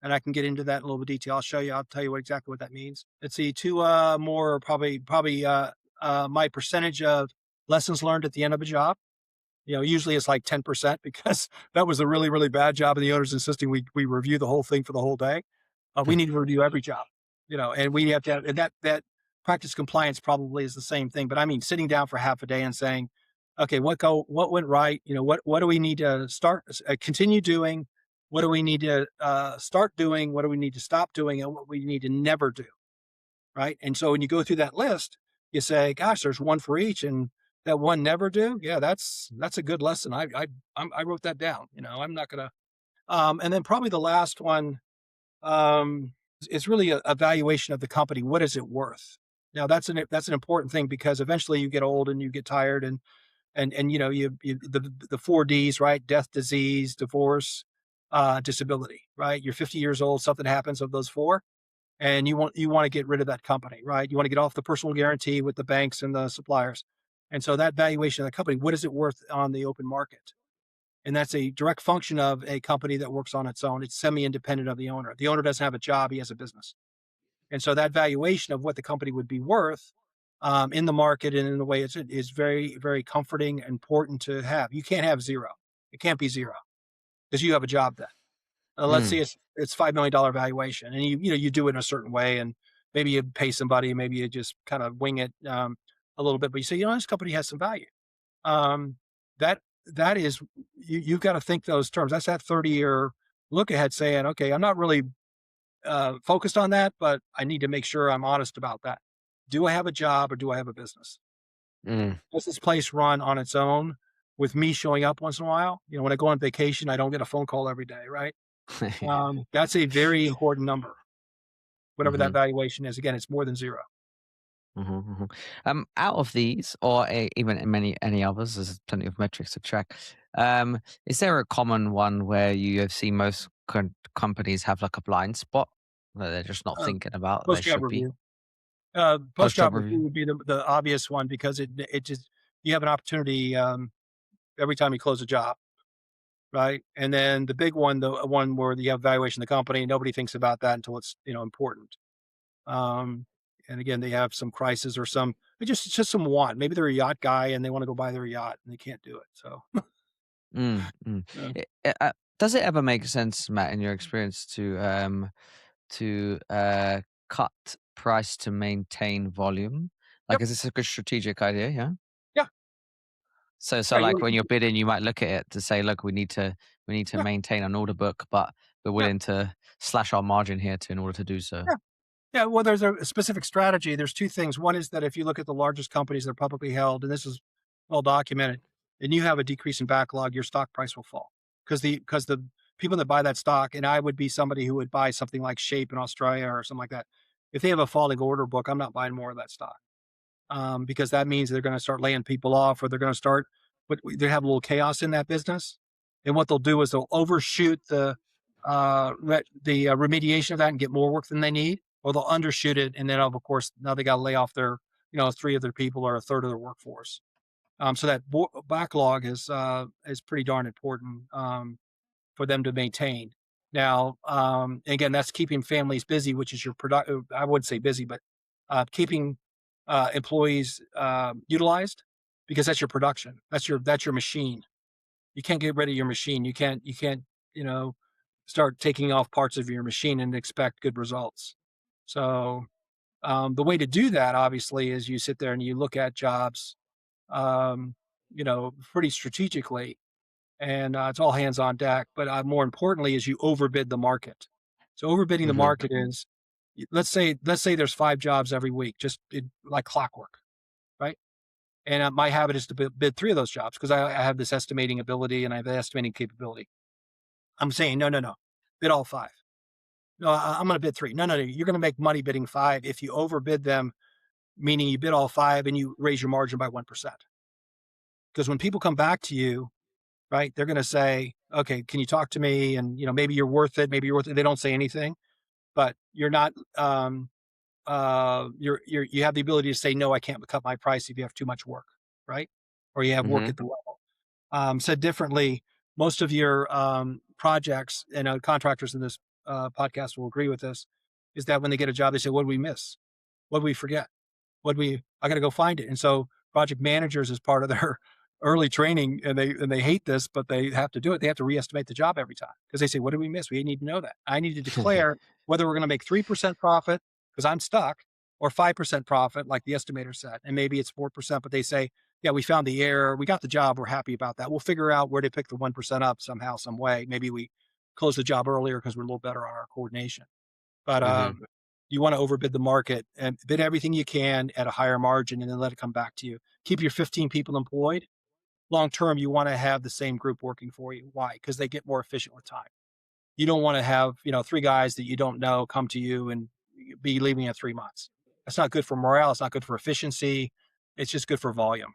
and I can get into that in a little bit of detail. I'll show you. I'll tell you exactly what that means. Let's see, two more probably my percentage of lessons learned at the end of a job. Usually it's like 10% because that was a really, really bad job, and the owner's insisting we review the whole thing for the whole day. We need to review every job, and we have to have, and that practice compliance probably is the same thing. But I mean, sitting down for half a day and saying, okay, what went right? What do we need to continue doing? What do we need to start doing? What do we need to stop doing? And what we need to never do, right? And so when you go through that list, you say, gosh, there's one for each, and that one never do. Yeah, that's a good lesson. I wrote that down. I'm not gonna. And then probably the last one is really a evaluation of the company. What is it worth? Now that's an important thing, because eventually you get old and you get tired, and the 4 Ds, right? Death, disease, divorce, disability, right? You're 50 years old, something happens of those four, and you want to get rid of that company, right? You want to get off the personal guarantee with the banks and the suppliers. And so that valuation of the company, what is it worth on the open market? And that's a direct function of a company that works on its own. It's semi-independent of the owner. The owner doesn't have a job, he has a business. And so that valuation of what the company would be worth in the market and in the way is very, very comforting and important to have. You can't have zero. It can't be zero because you have a job then. Let's see, Mm. it's $5 million valuation, and you do it in a certain way, and maybe you pay somebody, maybe you just kind of wing it a little bit, but you say, this company has some value. Um, that that is you've got to think those terms. That's that 30-year look ahead, saying, okay, I'm not really focused on that, but I need to make sure I'm honest about that. Do I have a job or do I have a business? Mm. Does this place run on its own with me showing up once in a while? When I go on vacation, I don't get a phone call every day, right? That's a very important number, whatever that Mhm. valuation is. Again, it's more than zero. Mhm, mhm. Out of these, or even in any others, there's plenty of metrics to track. Is there a common one where you have seen most companies have like a blind spot that they're just not Uh, thinking about they Post job should be? review. Post Post job job review review. would be the obvious one, because it just, you have an opportunity every time you close a job, right? And then the big one, the one where you have valuation of the company, nobody thinks about that until it's important. Um, and again, they have some crisis or it's just some want. Maybe they're a yacht guy and they want to go buy their yacht and they can't do it. So Mm, mm. uh, Does it ever make sense, Matt, in your experience, to cut price to maintain volume? Like, Yep. is this a good strategic idea? Yeah. Yeah. So Yeah. like when you're bidding, you might look at it to say, look, we need to Yeah. maintain an order book, but we're Yeah. willing to slash our margin here in order to do so. Yeah. Yeah, well, there's a specific strategy. There's two things. One is that if you look at the largest companies that are publicly held, and this is well documented, and you have a decrease in backlog, your stock price will fall because the people that buy that stock, and I would be somebody who would buy something like Shape in Australia or something like that. If they have a falling order book, I'm not buying more of that stock because that means they're going to start laying people off, or they're going to start. But they have a little chaos in that business, and what they'll do is they'll overshoot the remediation of that and get more work than they need, or they'll undershoot it, and then of course now they got to lay off their three of their people or a third of their workforce. So that backlog is pretty darn important for them to maintain. Now, again, that's keeping families busy, which is your product. I wouldn't say busy, but keeping employees utilized because that's your production. That's your machine. You can't get rid of your machine. You can't you know start taking off parts of your machine and expect good results. So the way to do that, obviously, is you sit there and you look at jobs, pretty strategically, and it's all hands on deck. But more importantly, is you overbid the market. So overbidding the Hmm. market is, let's say there's 5 jobs every week, just like clockwork, right? And my habit is to bid 3 of those jobs because I have this estimating ability and I have the estimating capability. I'm saying, no, no, no, bid all 5. No, I'm going to bid 3. No, no, no. You're going to make money bidding 5 if you overbid them, meaning you bid all 5 and you raise your margin by 1%. Because when people come back to you, right, they're going to say, okay, can you talk to me? And, maybe you're worth it. Maybe you're worth it. They don't say anything, but you're not, you have the ability to say, no, I can't cut my price if you have too much work, right? Or you have work Hmm. at the level. Said differently, most of your projects, and contractors in this podcast will agree with this, is that when they get a job, they say, what did we miss? What did we forget? I got to go find it. And so project managers, as part of their early training, and they hate this, but they have to do it. They have to reestimate the job every time because they say, what did we miss? We need to know that. I need to declare whether we're going to make 3% profit because I'm stuck, or 5% profit, like the estimator said. And maybe it's 4%, but they say, yeah, we found the error. We got the job. We're happy about that. We'll figure out where to pick the 1% up somehow, some way. Maybe we close the job earlier because we're a little better on our coordination. But Hmm. you want to overbid the market and bid everything you can at a higher margin and then let it come back to you. Keep your 15 people employed. Long term, you want to have the same group working for you. Why? Because they get more efficient with time. You don't want to have, 3 guys that you don't know come to you and be leaving in 3 months. That's not good for morale. It's not good for efficiency. It's just good for volume,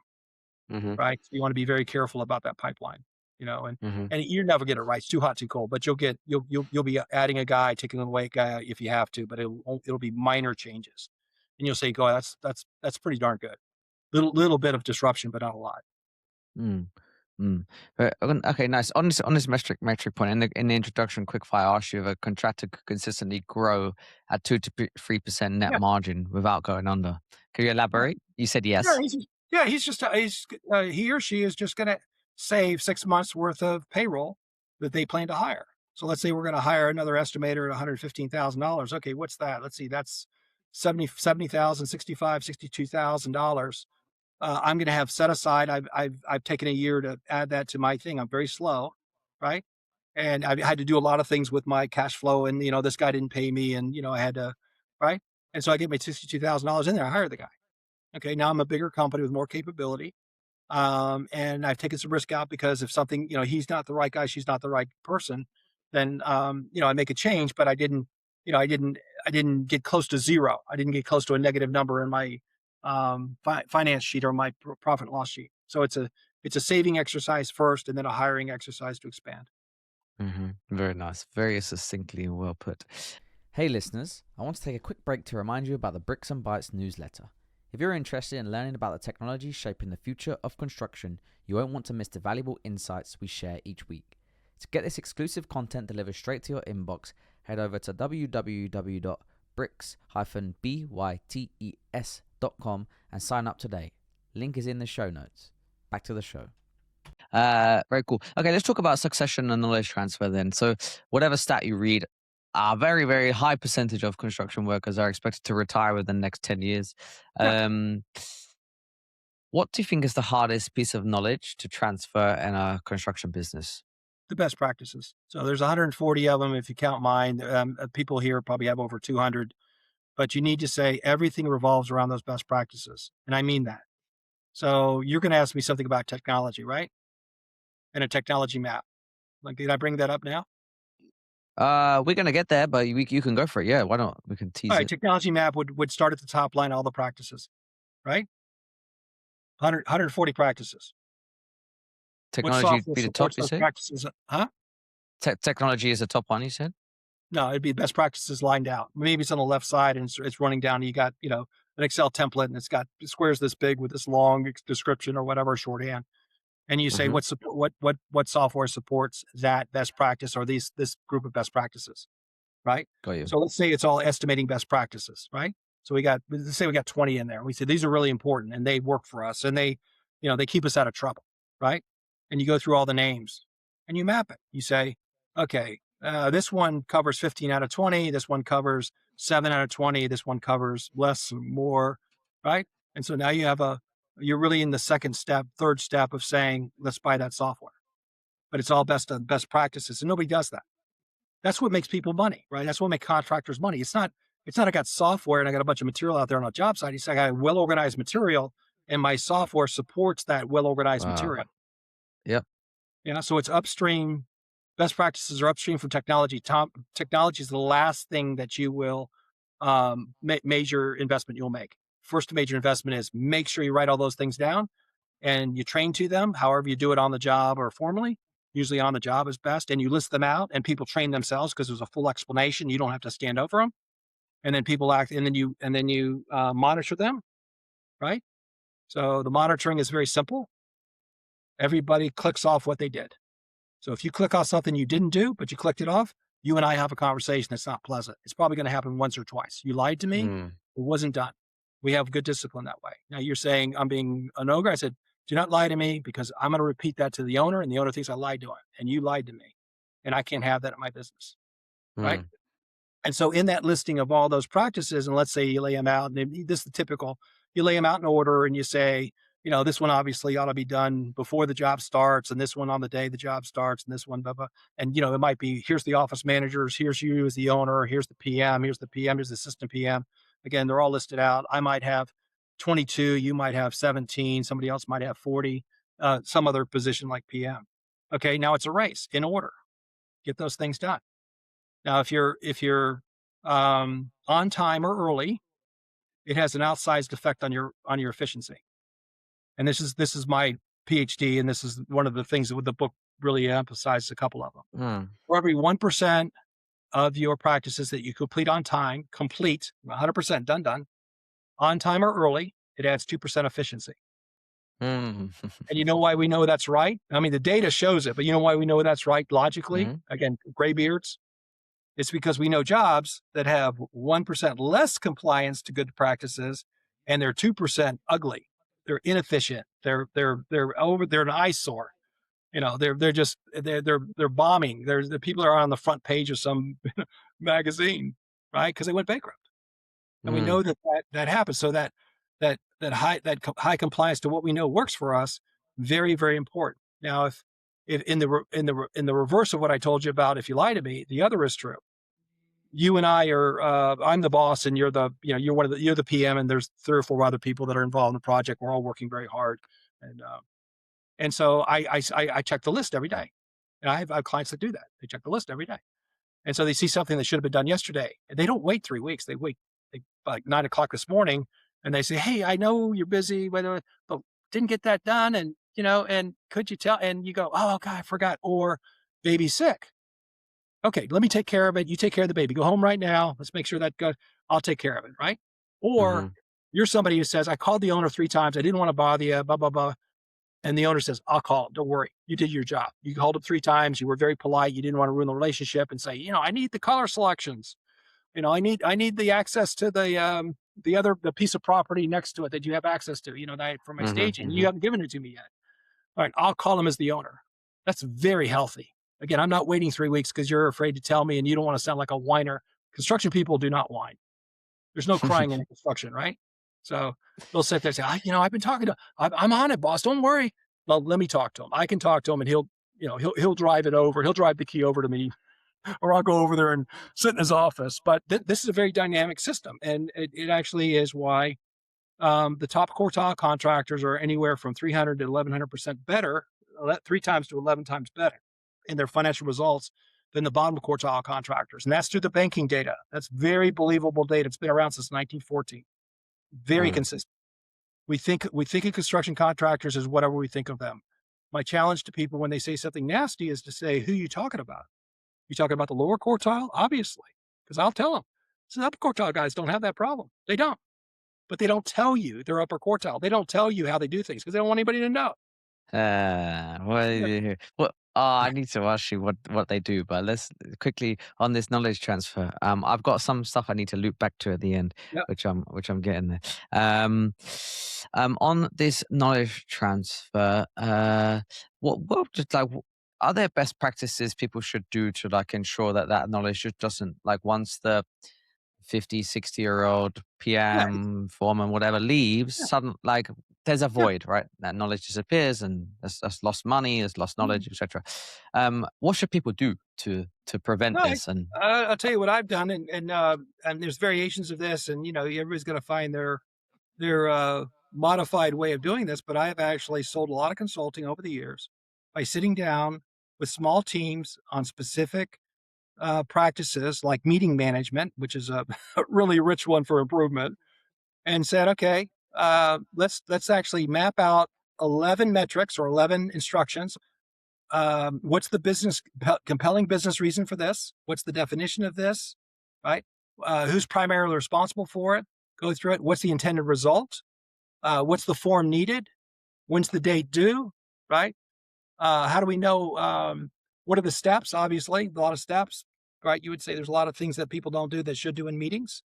Hmm. right? So you want to be very careful about that pipeline, and Hmm. and you never get it right. It's too hot, too cold. But you'll be adding a guy, taking away a guy if you have to, but it'll be minor changes, and you'll say, "Go, that's pretty darn good." Little bit of disruption, but not a lot. Mm. Mm. Okay, nice. On this metric point in the introduction, quickfire asked you if a contractor could consistently grow at 2 to 3% net Yeah, margin without going under. Can you yeah, elaborate? You said yeah. yes. He or she is just going to save 6 months worth of payroll that they plan to hire. So let's say we're going to hire another estimator at $115,000. Okay, what's that? Let's see, that's 70,000, 65, $62,000. I'm going to have set aside. I've taken a year to add that to my thing. I'm very slow, right? And I've had to do a lot of things with my cash flow. And this guy didn't pay me, and I had to, right? And so I get my $62,000 in there. I hire the guy. Okay, now I'm a bigger company with more capability. And I've taken some risk out because if something, he's not the right guy, she's not the right person, then I make a change, but I didn't get close to zero. I didn't get close to a negative number in my finance sheet or my profit and loss sheet. So it's a saving exercise first, and then a hiring exercise to expand. Very nice. Very succinctly and well put. Hey listeners, I want to take a quick break to remind you about the Bricks and Bytes newsletter. If you're interested in learning about the technology shaping the future of construction, you won't want to miss the valuable insights we share each week. To get this exclusive content delivered straight to your inbox, head over to www.bricks-bytes.com and sign up today. Link is in the show notes. Back to the show. Very cool. Okay, let's talk about succession and knowledge transfer then. So whatever stat you read, a very, very high percentage of construction workers are expected to retire within the next 10 years. Yeah, Um, what do you think is the hardest piece of knowledge to transfer in a construction business? the best practices. So there's 140 of them if you count mine. People here probably have over 200, but you need to say everything revolves around those best practices, and I mean that. So you're going to ask me something about technology, right? And a technology map. Like, did I bring that up now? We're gonna get there, but you can go for it. Yeah, why not? We can All tease right, it. technology map would start at the top line, all the practices, right? 140 practices. What Technology would software be the top, supports you those say? practices? Huh? Technology is the top one, you said? No, it'd be best practices lined out. Maybe it's on the left side and it's running down. And you got, an Excel template and it's got squares this big with this long description or whatever shorthand. And you say Mm-hmm. what software supports that best practice or this group of best practices, right? Got you. So let's say it's all estimating best practices, right? So let's say we got 20 in there. We say these are really important and they work for us and they keep us out of trouble, right? And you go through all the names and you map it. You say, okay, this one covers 15 out of 20. This one covers 7 out of 20. This one covers less or more, right? And so now you're really in the second step, third step of saying, let's buy that software. But it's all best practices. And nobody does that. That's what makes people money, right? That's what makes contractors money. It's not I got software and I got a bunch of material out there on a job site. It's like I got well-organized material and my software supports that well-organized Wow. material. Yep. Yeah. So it's upstream. Best practices are upstream from technology. Technology is the last thing that you will major investment you'll make. First major investment is make sure you write all those things down and you train to them, however you do it on the job or formally. Usually on the job is best, and you list them out, and people train themselves because there's a full explanation. You don't have to stand over them, and then people act, and then you monitor them, right? So the monitoring is very simple. Everybody clicks off what they did. So if you click off something you didn't do, but you clicked it off, you and I have a conversation that's not pleasant. It's probably going to happen once or twice. You lied to me. Mm. It wasn't done. We have good discipline that way. Now you're saying I'm being an ogre. I said, do not lie to me because I'm going to repeat that to the owner and the owner thinks I lied to him and you lied to me and I can't have that in my business. Right. Mm. And so in that listing of all those practices, and let's say you lay them out, and this is the typical, you lay them out in order and you say, this one obviously ought to be done before the job starts, and this one on the day the job starts, and this one, blah, blah. And, it might be, here's the office managers, here's you as the owner, here's the PM, here's the assistant PM. Again, they're all listed out. I might have 22, you might have 17, somebody else might have 40, some other position like PM. Okay, now it's a race in order. Get those things done. Now, if you're on time or early, it has an outsized effect on your efficiency. And this is my PhD, and this is one of the things that the book really emphasizes. A couple of them. Mm. For every 1% of your practices that you complete on time, 100% done on time or early, it adds 2% efficiency. Mm. And you know why we know that's right? I mean, the data shows it, but you know why we know that's right logically? Mhm. Again, graybeards. It's because we know jobs that have 1% less compliance to good practices and they're 2% ugly. They're inefficient. They're an eyesore. They're bombing. The people are on the front page of some magazine, right? Because they went bankrupt. And we Mm. know that happens. So that high compliance to what we know works for us, very, very important. Now, if in the reverse of what I told you about, if you lie to me, the other is true. You and I are, I'm the boss and you're you're the PM and there's 3 or 4 other people that are involved in the project. We're all working very hard. And so I check the list every day. And I have clients that do that. They check the list every day. And so they see something that should have been done yesterday. And they don't wait 3 weeks. They wait like 9:00 this morning and they say, hey, I know you're busy, but didn't get that done. And, and could you tell? And you go, oh God, I forgot. Or baby's sick. Okay, let me take care of it. You take care of the baby. Go home right now. Let's make sure that goes. I'll take care of it, right? Or Mhm. you're somebody who says, I called the owner 3 times. I didn't want to bother you, blah, blah, blah. And the owner says, I'll call. Don't worry. You did your job. You called him 3 times. You were very polite. You didn't want to ruin the relationship and say, I need the color selections. I need the access to the piece of property next to it that you have access to, that for my Mhm. staging. You Mhm. haven't given it to me yet. All right, I'll call him as the owner. That's very healthy. Again, I'm not waiting 3 weeks because you're afraid to tell me and you don't want to sound like a whiner. Construction people do not whine. There's no crying in construction, right? So they'll sit there and say, I've been talking to, I'm on it, boss. Don't worry. Well, let me talk to him. I can talk to him and he'll drive it over. He'll drive the key over to me, or I'll go over there and sit in his office. But this is a very dynamic system. And it actually is why the top quartile contractors are anywhere from 300 to 1100% better, 3 times to 11 times better in their financial results than the bottom quartile contractors. And that's through the banking data. That's very believable data. It's been around since 1914. Very consistent. We think of construction contractors as whatever we think of them. My challenge to people when they say something nasty is to say, who are you talking about? You talking about the lower quartile? Obviously, because I'll tell them. So the upper quartile guys don't have that problem. They don't. But they don't tell you they're upper quartile. They don't tell you how they do things because they don't want anybody to know. I need to ask you what they do, but let's quickly on this knowledge transfer. I've got some stuff I need to loop back to at the end, Yep. which I'm getting there. On this knowledge transfer, what just like are there best practices people should do to like ensure that knowledge just doesn't like once the 50, 60-year-old Yeah, PM, foreman, whatever leaves, yeah, sudden like there's a yeah. void, right? That knowledge disappears and there's lost money, there's lost Mhm. knowledge, etc. What should people do to prevent No, this? And I'll tell you what I've done, and there's variations of this, and everybody's going to find their modified way of doing this. But I have actually sold a lot of consulting over the years by sitting down with small teams on specific practices like meeting management, which is a, a really rich one for improvement, and said, okay, let's actually map out 11 metrics or 11 instructions. What's the compelling business reason for this? What's the definition of this? Right? Who's primarily responsible for it? Go through it. What's the intended result? What's the form needed? When's the date due? Right? How do we know? What are the steps? Obviously, a lot of steps. Right? You would say there's a lot of things that people don't do that should do in meetings.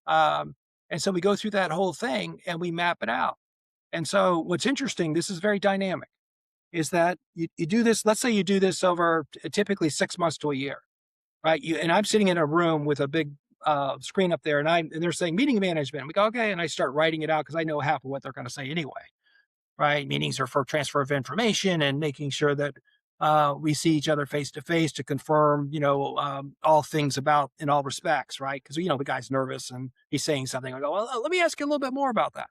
Um, and so we go through that whole thing and we map it out. And so what's interesting, this is very dynamic, is that you do this, let's say you do this over typically 6 months to a year, right? And I'm sitting in a room with a big screen up there and they're saying meeting management. We go, okay. And I start writing it out because I know half of what they're going to say anyway, right? Meetings are for transfer of information and making sure that we see each other face to face to confirm, all things about in all respects, right? Because the guy's nervous and he's saying something. I go, well, let me ask you a little bit more about that.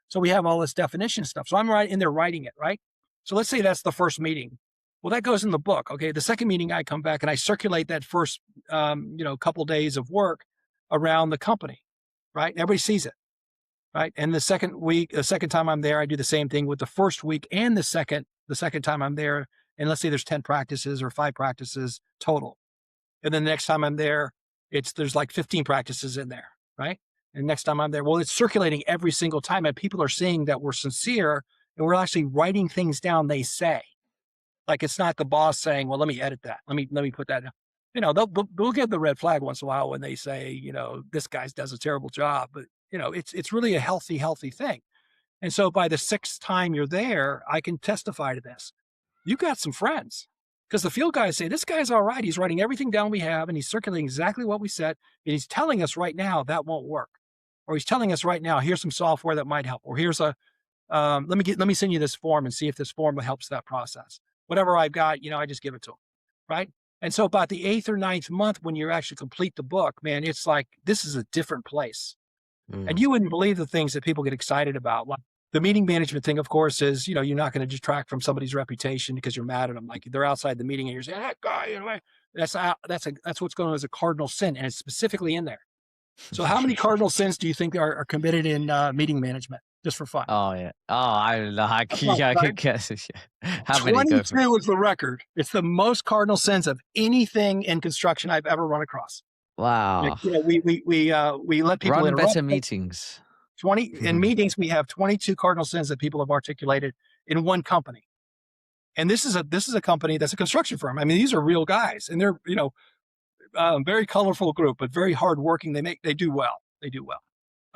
So we have all this definition stuff. So I'm right in there writing it, right? So let's say that's the first meeting. Well, that goes in the book. Okay, the second meeting, I come back and I circulate that first, couple days of work around the company, right? Everybody sees it, right? And the second time I'm there, I do the same thing with the first week and the second time I'm there. And let's say there's 10 practices or 5 practices total. And then the next time I'm there, there's like 15 practices in there, right? And next time I'm there, well, it's circulating every single time, and people are seeing that we're sincere and we're actually writing things down they say. Like it's not the boss saying, "Well, let me edit that. Let me put that down." They'll give the red flag once in a while when they say, this guy does a terrible job, but it's really a healthy thing. And so by the 6th time you're there, I can testify to this. You got some friends. Because the field guys say, this guy's all right. He's writing everything down we have, and he's circulating exactly what we said. And he's telling us right now that won't work. Or he's telling us right now, here's some software that might help. Or here's let me send you this form and see if this form helps that process. Whatever I've got, I just give it to him. Right. And so about the 8th or 9th month, when you actually complete the book, man, it's like, this is a different place. And you wouldn't believe the things that people get excited about. Like the meeting management thing, of course, is, you're not going to detract from somebody's reputation because you're mad at them. Like they're outside the meeting and you're saying, that guy, that's what's going on as a cardinal sin. And it's specifically in there. So how many cardinal sins do you think are committed in meeting management? Just for fun. Oh yeah. Oh, I like. Right, Yeah, I right? could guess. How many go for? 22 is the record. It's the most cardinal sins of anything in construction I've ever run across. Wow. We let people Run interrupt. better meetings. 20 in meetings, we have 22 cardinal sins that people have articulated in one company. And this is a company that's a construction firm. I mean, these are real guys, and they're very colorful group, but very hardworking. They do well.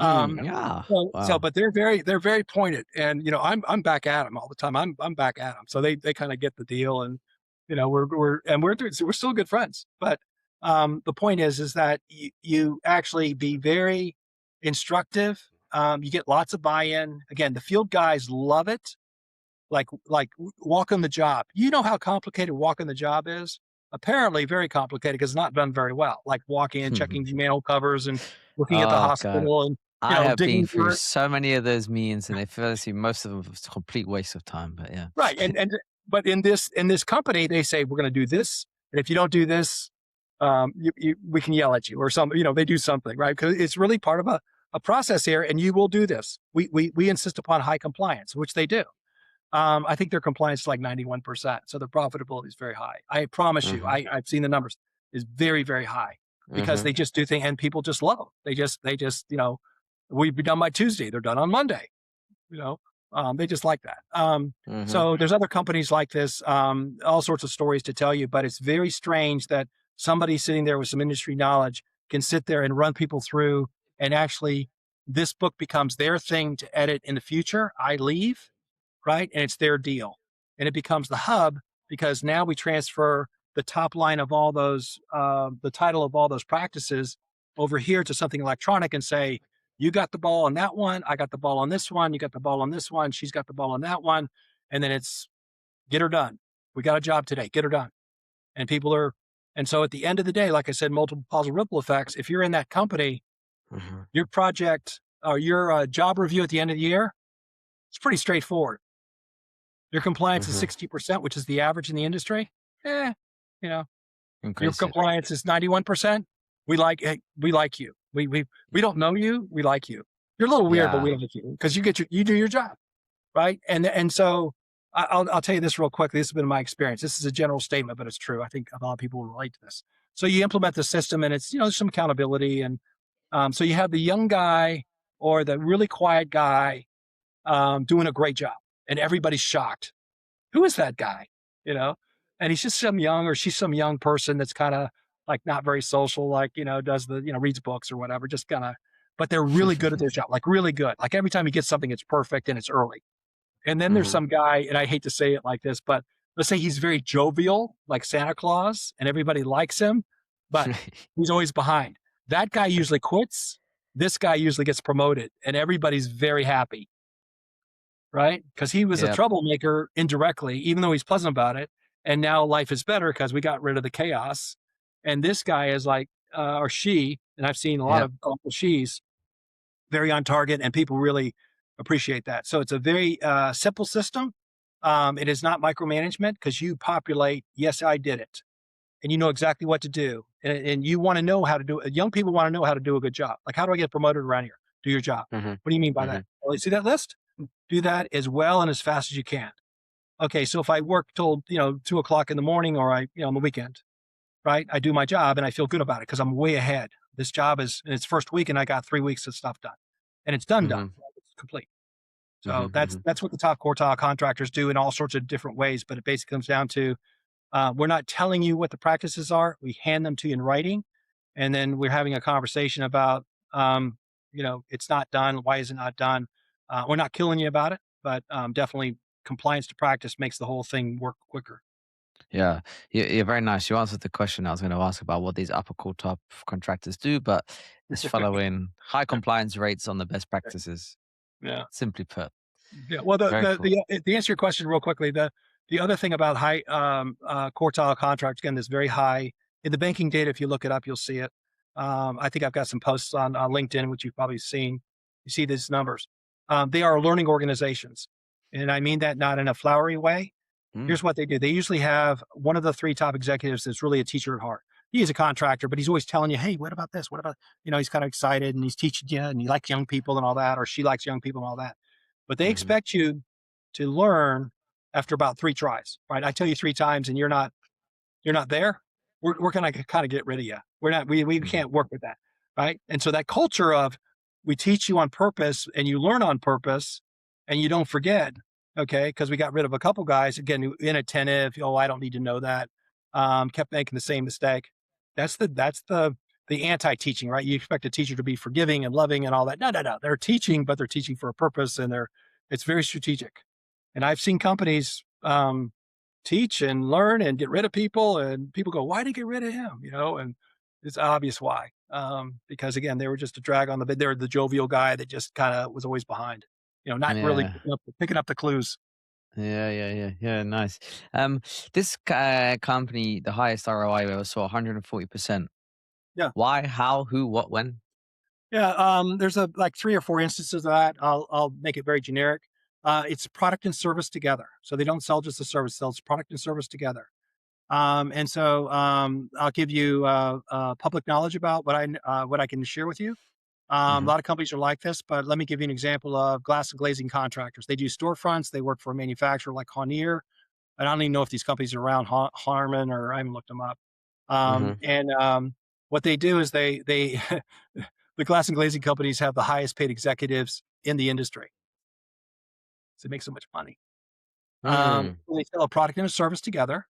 Yeah. So, Wow. but they're very pointed, and I'm back at them all the time. I'm back at them, so they kind of get the deal, and we're still good friends. But the point is that you actually be very instructive. You get lots of buy-in. Again, the field guys love it. Like walking the job. You know how complicated walking the job is? Apparently very complicated because it's not done very well. Like walking and checking mail covers and looking at the Oh God. hospital and I have been digging through through it. so many of those meetings, and I feel like most of them was a complete waste of time. But yeah. Right. But in this company, they say we're going to do this, and if you don't do this, we can yell at you or something. They do something, right? Because it's really part of a process here, and you will do this. We insist upon high compliance, which they do. I think their compliance is like 91%. So their profitability is very high. I promise you, hmm I've seen the numbers, is very, very high because hmm they just do things and people just love them. They just, we'd be done by Tuesday. They're done on Monday, you know, they just like that. hmm So there's other companies like this, all sorts of stories to tell you, but it's very strange that somebody sitting there with some industry knowledge can sit there and run people through and actually this book becomes their thing to edit in the future. I leave, right? And it's their deal. And it becomes the hub because now we transfer the top line of all those, the title of all those practices over here to something electronic and say, you got the ball on that one. I got the ball on this one. You got the ball on this one. She's got the ball on that one. And then it's get her done. We got a job today. Get her done. And people are, and so at the end of the day, like I said, multiple positive ripple effects. If you're in that company, hmm your project or your job review at the end of the year, it's pretty straightforward. Your compliance is hmm 60%, which is the average in the industry. Eh, you know, your Increase it. compliance is 91%. We like you. We don't know you. We like you. You're a little weird, but Yeah. we like you because you do your job, right? And so I'll tell you this real quickly. This has been my experience. This is a general statement, but it's true. I think a lot of people will relate to this. So you implement the system, and it's there's some accountability, and so you have the young guy or the really quiet guy doing a great job, and everybody's shocked. Who is that guy? You know, and he's just some young or she's some young person that's kind of like not very social, like, does the, reads books or whatever, just kind of, but they're really good at their job, like really good. Like every time he gets something, it's perfect and it's early. And then there's hmm some guy, and I hate to say it like this, but let's say he's very jovial, like Santa Claus, and everybody likes him, but he's always behind. That guy usually quits. This guy usually gets promoted, and everybody's very happy, right? Because he was a Yep. troublemaker indirectly, even though he's pleasant about it. And now life is better because we got rid of the chaos. And this guy is like, or she, and I've seen Yep. a lot of she's very on target, and people really appreciate that. So it's a very simple system. It is not micromanagement because you populate, yes, I did it. And you know exactly what to do. And you want to know how to do it. Young people want to know how to do a good job. Like, how do I get promoted around here? Do your job. hmm What do you mean by hmm that? Well, you see that list? Do that as well and as fast as you can. Okay, so if I work till 2 o'clock in the morning, or on the weekend, right? I do my job and I feel good about it because I'm way ahead. This job is in its first week, and I got 3 weeks of stuff done, and it's done. hmm It's complete. hmm So that's what the top quartile contractors do in all sorts of different ways. But it basically comes down to we're not telling you what the practices are. We hand them to you in writing, and then we're having a conversation about it's not done. Why is it not done? We're not killing you about it, but definitely compliance to practice makes the whole thing work quicker. Yeah, you're very nice. You answered the question I was going to ask about what these upper core top contractors do, but it's following high compliance rates on the best practices. Yeah. Simply put, Yeah. Well, very cool. the answer your question real quickly, the other thing about high quartile contracts, again, this very high in the banking data. If you look it up, you'll see it. I think I've got some posts on LinkedIn, which you've probably seen. You see these numbers. They are learning organizations, and I mean that not in a flowery way. Mm, Here's what they do. They usually have one of the three top executives that's really a teacher at heart. He is a contractor, but he's always telling you, hey, what about this? What about, he's kind of excited and he's teaching you and he likes young people and all that, or she likes young people and all that. But they hmm expect you to learn after about 3 tries, right? I tell you 3 times and you're not there. We're going to kind of get rid of you. We hmm can't work with that. Right. And so that culture of we teach you on purpose and you learn on purpose and you don't forget. Okay. Because we got rid of a couple guys, again, inattentive. Oh, I don't need to know that. Kept making the same mistake. That's the the anti-teaching, right? You expect a teacher to be forgiving and loving and all that. No, no, no. They're teaching, but they're teaching for a purpose, and it's very strategic. And I've seen companies teach and learn and get rid of people, and people go, "Why did you get rid of him?" And it's obvious why. Because again, they were just a drag on the bed. They're the jovial guy that just kind of was always behind. Not really Yeah. picking up the clues. Yeah. Nice. This company, the highest ROI we ever saw, 140%. Yeah. Why? How? Who? What? When? Yeah, there's like 3 or 4 instances of that. I'll make it very generic. It's product and service together. So they don't sell just a service, sells product and service together. I'll give you public knowledge about what I can share with you. A Hmm. lot of companies are like this, but let me give you an example of glass and glazing contractors. They do storefronts. They work for a manufacturer like Honier. I don't even know if these companies are around, Harman, or I haven't looked them up. Hmm. What they do is they the glass and glazing companies have the highest paid executives in the industry. So they make so much money. Mm. They sell a product and a service together.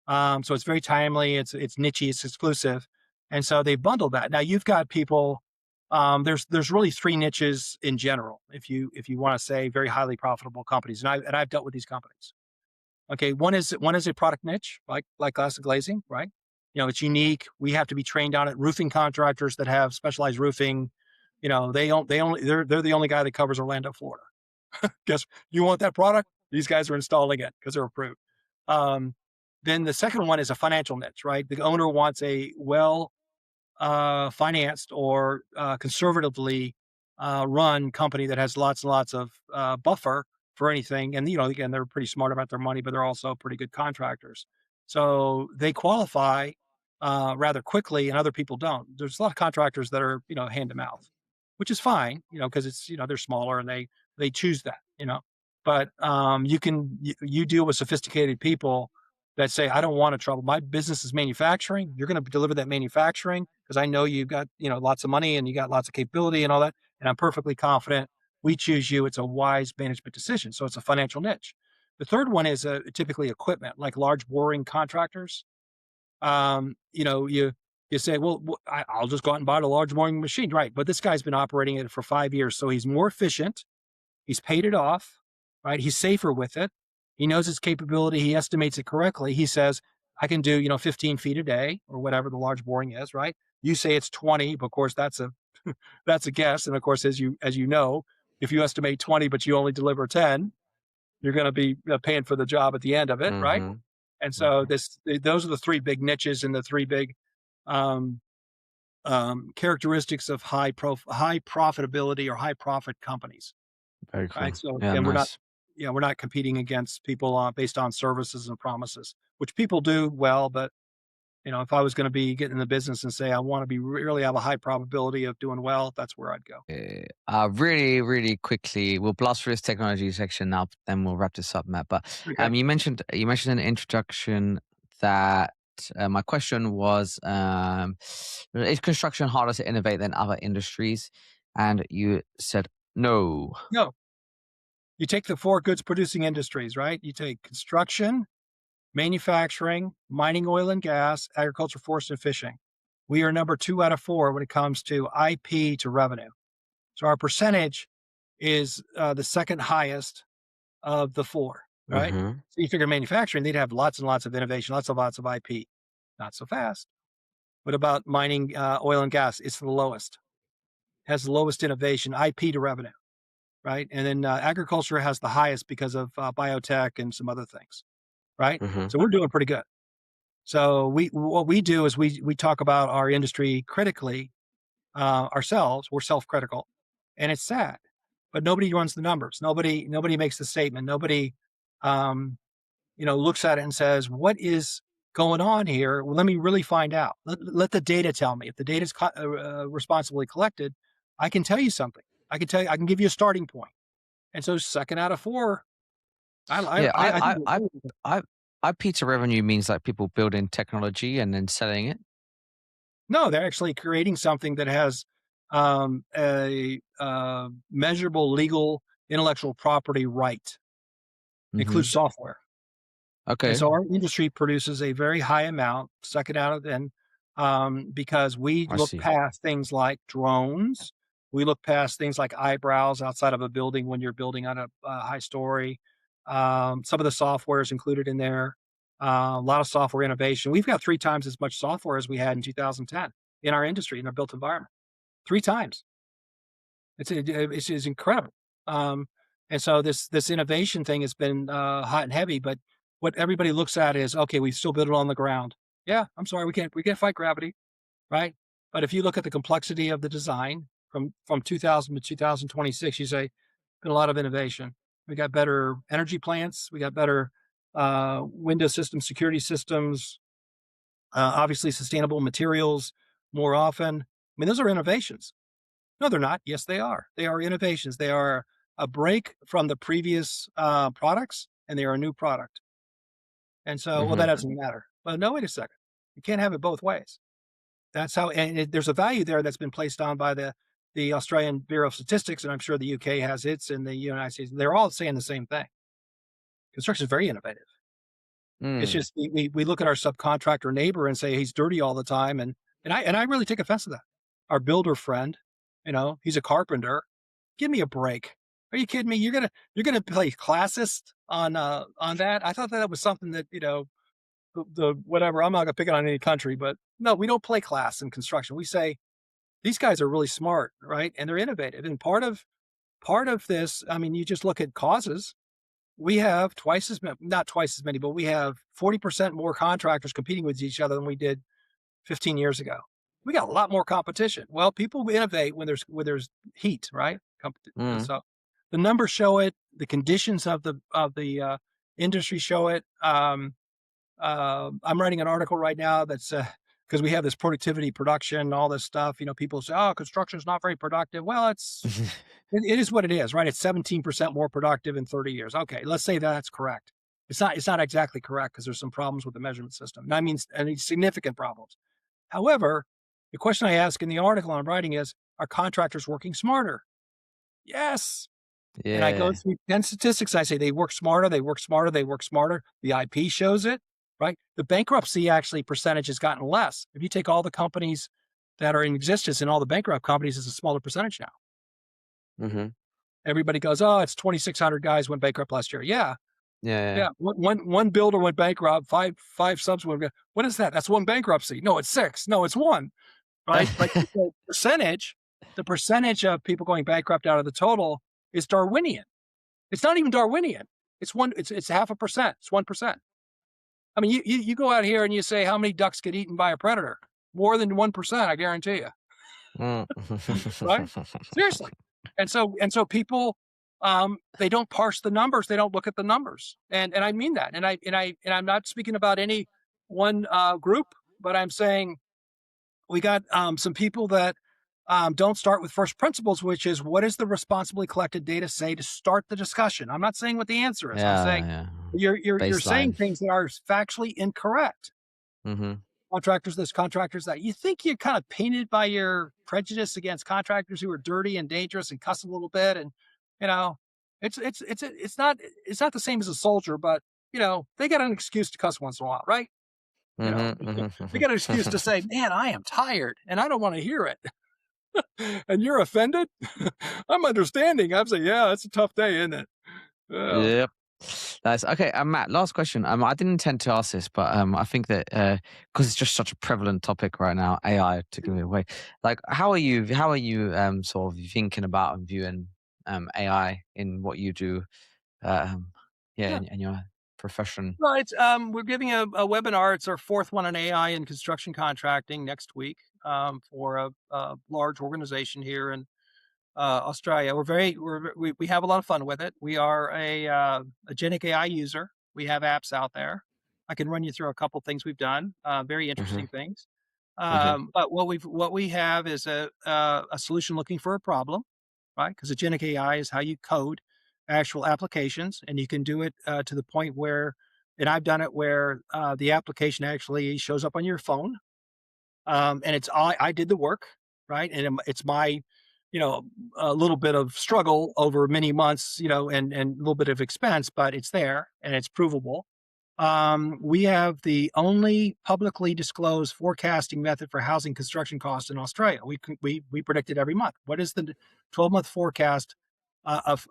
So it's very timely. It's niche. It's exclusive, and so they bundle that. Now you've got people. There's really 3 niches in general. If you want to say very highly profitable companies, and I've dealt with these companies. Okay, one is a product niche, like glass and glazing, right? It's unique. We have to be trained on it. Roofing contractors that have specialized roofing, they're the only guy that covers Orlando, Florida. Guess you want that product? These guys are installing it because they're approved. Um, then the second one is a financial niche, right? The owner wants a financed or conservatively run company that has lots and lots of buffer for anything. And again, they're pretty smart about their money, but they're also pretty good contractors. So they qualify rather quickly, and other people don't. There's a lot of contractors that are hand to mouth, which is fine, because it's they're smaller and they choose that. But you deal with sophisticated people that say, I don't want to trouble. My business is manufacturing. You're going to deliver that manufacturing because I know you've got, lots of money and you got lots of capability and all that. And I'm perfectly confident we choose you. It's a wise management decision. So it's a financial niche. The third one is typically equipment, like large boring contractors. You say, well, I'll just go out and buy a large boring machine. Right. But this guy's been operating it for 5 years. So he's more efficient. He's paid it off, right? He's safer with it. He knows its capability. He estimates it correctly. He says, I can do, 15 feet a day or whatever the large boring is, right? You say it's 20, but of course that's a that's a guess. And of course, as you know, if you estimate 20, but you only deliver 10, you're going to be paying for the job at the end of it, right? Hmm. And so Hmm. those are the 3 big niches and the 3 big um, characteristics of high profitability or high profit companies. Very cool. Right, so Yeah, again, nice. we're not competing against people, based on services and promises, which people do well, but, if I was gonna be getting in the business and say, I wanna be really have a high probability of doing well, that's where I'd go. Really, really quickly, we'll blast through this technology section now, then we'll wrap this up, Matt. But Okay. you mentioned in the introduction that my question was, is construction harder to innovate than other industries? And you said no. No, you take the 4 goods producing industries, right? You take construction, manufacturing, mining, oil and gas, agriculture, forest, and fishing. We are number 2 out of 4 when it comes to IP to revenue. So our percentage is, the second highest of the 4, right? Hmm. So you figure manufacturing, they'd have lots and lots of innovation, lots of IP. Not so fast. What about mining, oil and gas? It's the lowest. Has the lowest innovation, IP to revenue, right? And then agriculture has the highest because of biotech and some other things, right? Hmm. So we're doing pretty good. So what we do is we talk about our industry critically ourselves. We're self-critical, and it's sad, but nobody runs the numbers. Nobody makes the statement. Nobody um, looks at it and says, what is going on here? Well, let me really find out. Let the data tell me. If the data is responsibly collected, I can tell you something. I can give you a starting point. And so second out of 4, Yeah, I think I, IP to revenue means like people building technology and then selling it. no, they're actually creating something that has a measurable legal intellectual property right, includes Hmm. software. And Okay. so our industry produces a very high amount, second out of then because we I look see. past things like drones. We look past things like eyebrows outside of a building when you're building on a high story. Some of the software is included in there. A lot of software innovation. We've got 3 times as much software as we had in 2010 in our industry, in our built environment. 3 times. It's incredible. Um, and so this innovation thing has been hot and heavy. But what everybody looks at is, okay, we still build it on the ground. Yeah, I'm sorry, we can't fight gravity, right? But if you look at the complexity of the design from 2000 to 2026, you say been a lot of innovation. We got better energy plants. We got better window systems, security systems. Obviously, sustainable materials more often. I mean, those are innovations. No, they're not. Yes, they are. They are innovations. They are a break from the previous products, and they are a new product. And so, well, that Hmm. doesn't matter. Well, no, wait a second. You can't have it both ways. That's how, and there's a value there that's been placed on by the Australian Bureau of Statistics, and I'm sure the UK has its, in the United States. They're all saying the same thing. Construction is very innovative. It's Mm. just we look at our subcontractor neighbor and say he's dirty all the time, and I really take offense to that. Our builder friend, he's a carpenter. Give me a break. Are you kidding me? You're gonna play classist on that? I thought that was something that the whatever. I'm not gonna pick it on any country, but no, we don't play class in construction. We say these guys are really smart, right? And they're innovative. And part of this, I mean, you just look at causes. We have twice as many, not twice as many, but we have 40% more contractors competing with each other than we did 15 years ago. We got a lot more competition. Well, people innovate when there's heat, right? Mm. So the numbers show it. The conditions of the industry show it. I'm writing an article right now that's because we have this productivity, production, all this stuff. People say, "Oh, construction is not very productive." Well, it is what it is, right? It's 17% more productive in 30 years. Okay, let's say that's correct. It's not exactly correct because there's some problems with the measurement system. And I mean, significant problems. However, the question I ask in the article I'm writing is, are contractors working smarter? Yes. And I go Yeah. through 10 statistics. I say they work smarter, they work smarter, they work smarter. The IP shows it, right? The bankruptcy actually percentage has gotten less. If you take all the companies that are in existence and all the bankrupt companies, it's a smaller percentage now. Hmm. Everybody goes, oh, it's 2,600 guys went bankrupt last year. Yeah. Yeah. Yeah. Yeah. One builder went bankrupt, five subs went. What is that? That's one bankruptcy. No, it's six. No, it's one. Right? But the percentage of people going bankrupt out of the total is Darwinian. It's not even Darwinian. It's half a percent. It's 1%. I mean, you go out here and you say how many ducks get eaten by a predator? More than 1%, I guarantee you. Mm. Right? Seriously. And so people they don't parse the numbers, they don't look at the numbers. And I mean that. And I'm not speaking about any one group, but I'm saying we got some people that don't start with first principles, which is what does the responsibly collected data say to start the discussion? I'm not saying what the answer is. I'm Yeah. saying Yeah. you're saying Baseline. things that are factually incorrect. Hmm. Contractors this, contractors that. You think you're kind of painted by your prejudice against contractors who are dirty and dangerous and cuss a little bit, and you know, it's not the same as a soldier, but they got an excuse to cuss once in a while, right? You know, Hmm. they got an excuse to say, "Man, I am tired and I don't want to hear it." And you're offended? I'm understanding. I'm saying, yeah, it's a tough day, isn't it? Yeah. Yep. Nice. Okay, Matt, last question. I didn't intend to ask this, but I think that because it's just such a prevalent topic right now, AI taking it away. Like, how are you sort of thinking about and viewing AI in what you do? Um, yeah, Yeah. in your profession. Well, we're giving a webinar. It's our fourth one on AI in construction contracting next week for a large organization here in Australia. We have a lot of fun with it. We are a Genic AI user. We have apps out there. I can run you through a couple things we've done. Very Hmm. interesting things. Hmm. But what we have is a solution looking for a problem, right? Because agentic AI is how you code actual applications, and you can do it to the point where, and I've done it where the application actually shows up on your phone, and I did the work, right? And it's my, you know, a little bit of struggle over many months, and a little bit of expense, but it's there and it's provable. We have the only publicly disclosed forecasting method for housing construction costs in Australia. We predict it every month. What is the 12-month forecast of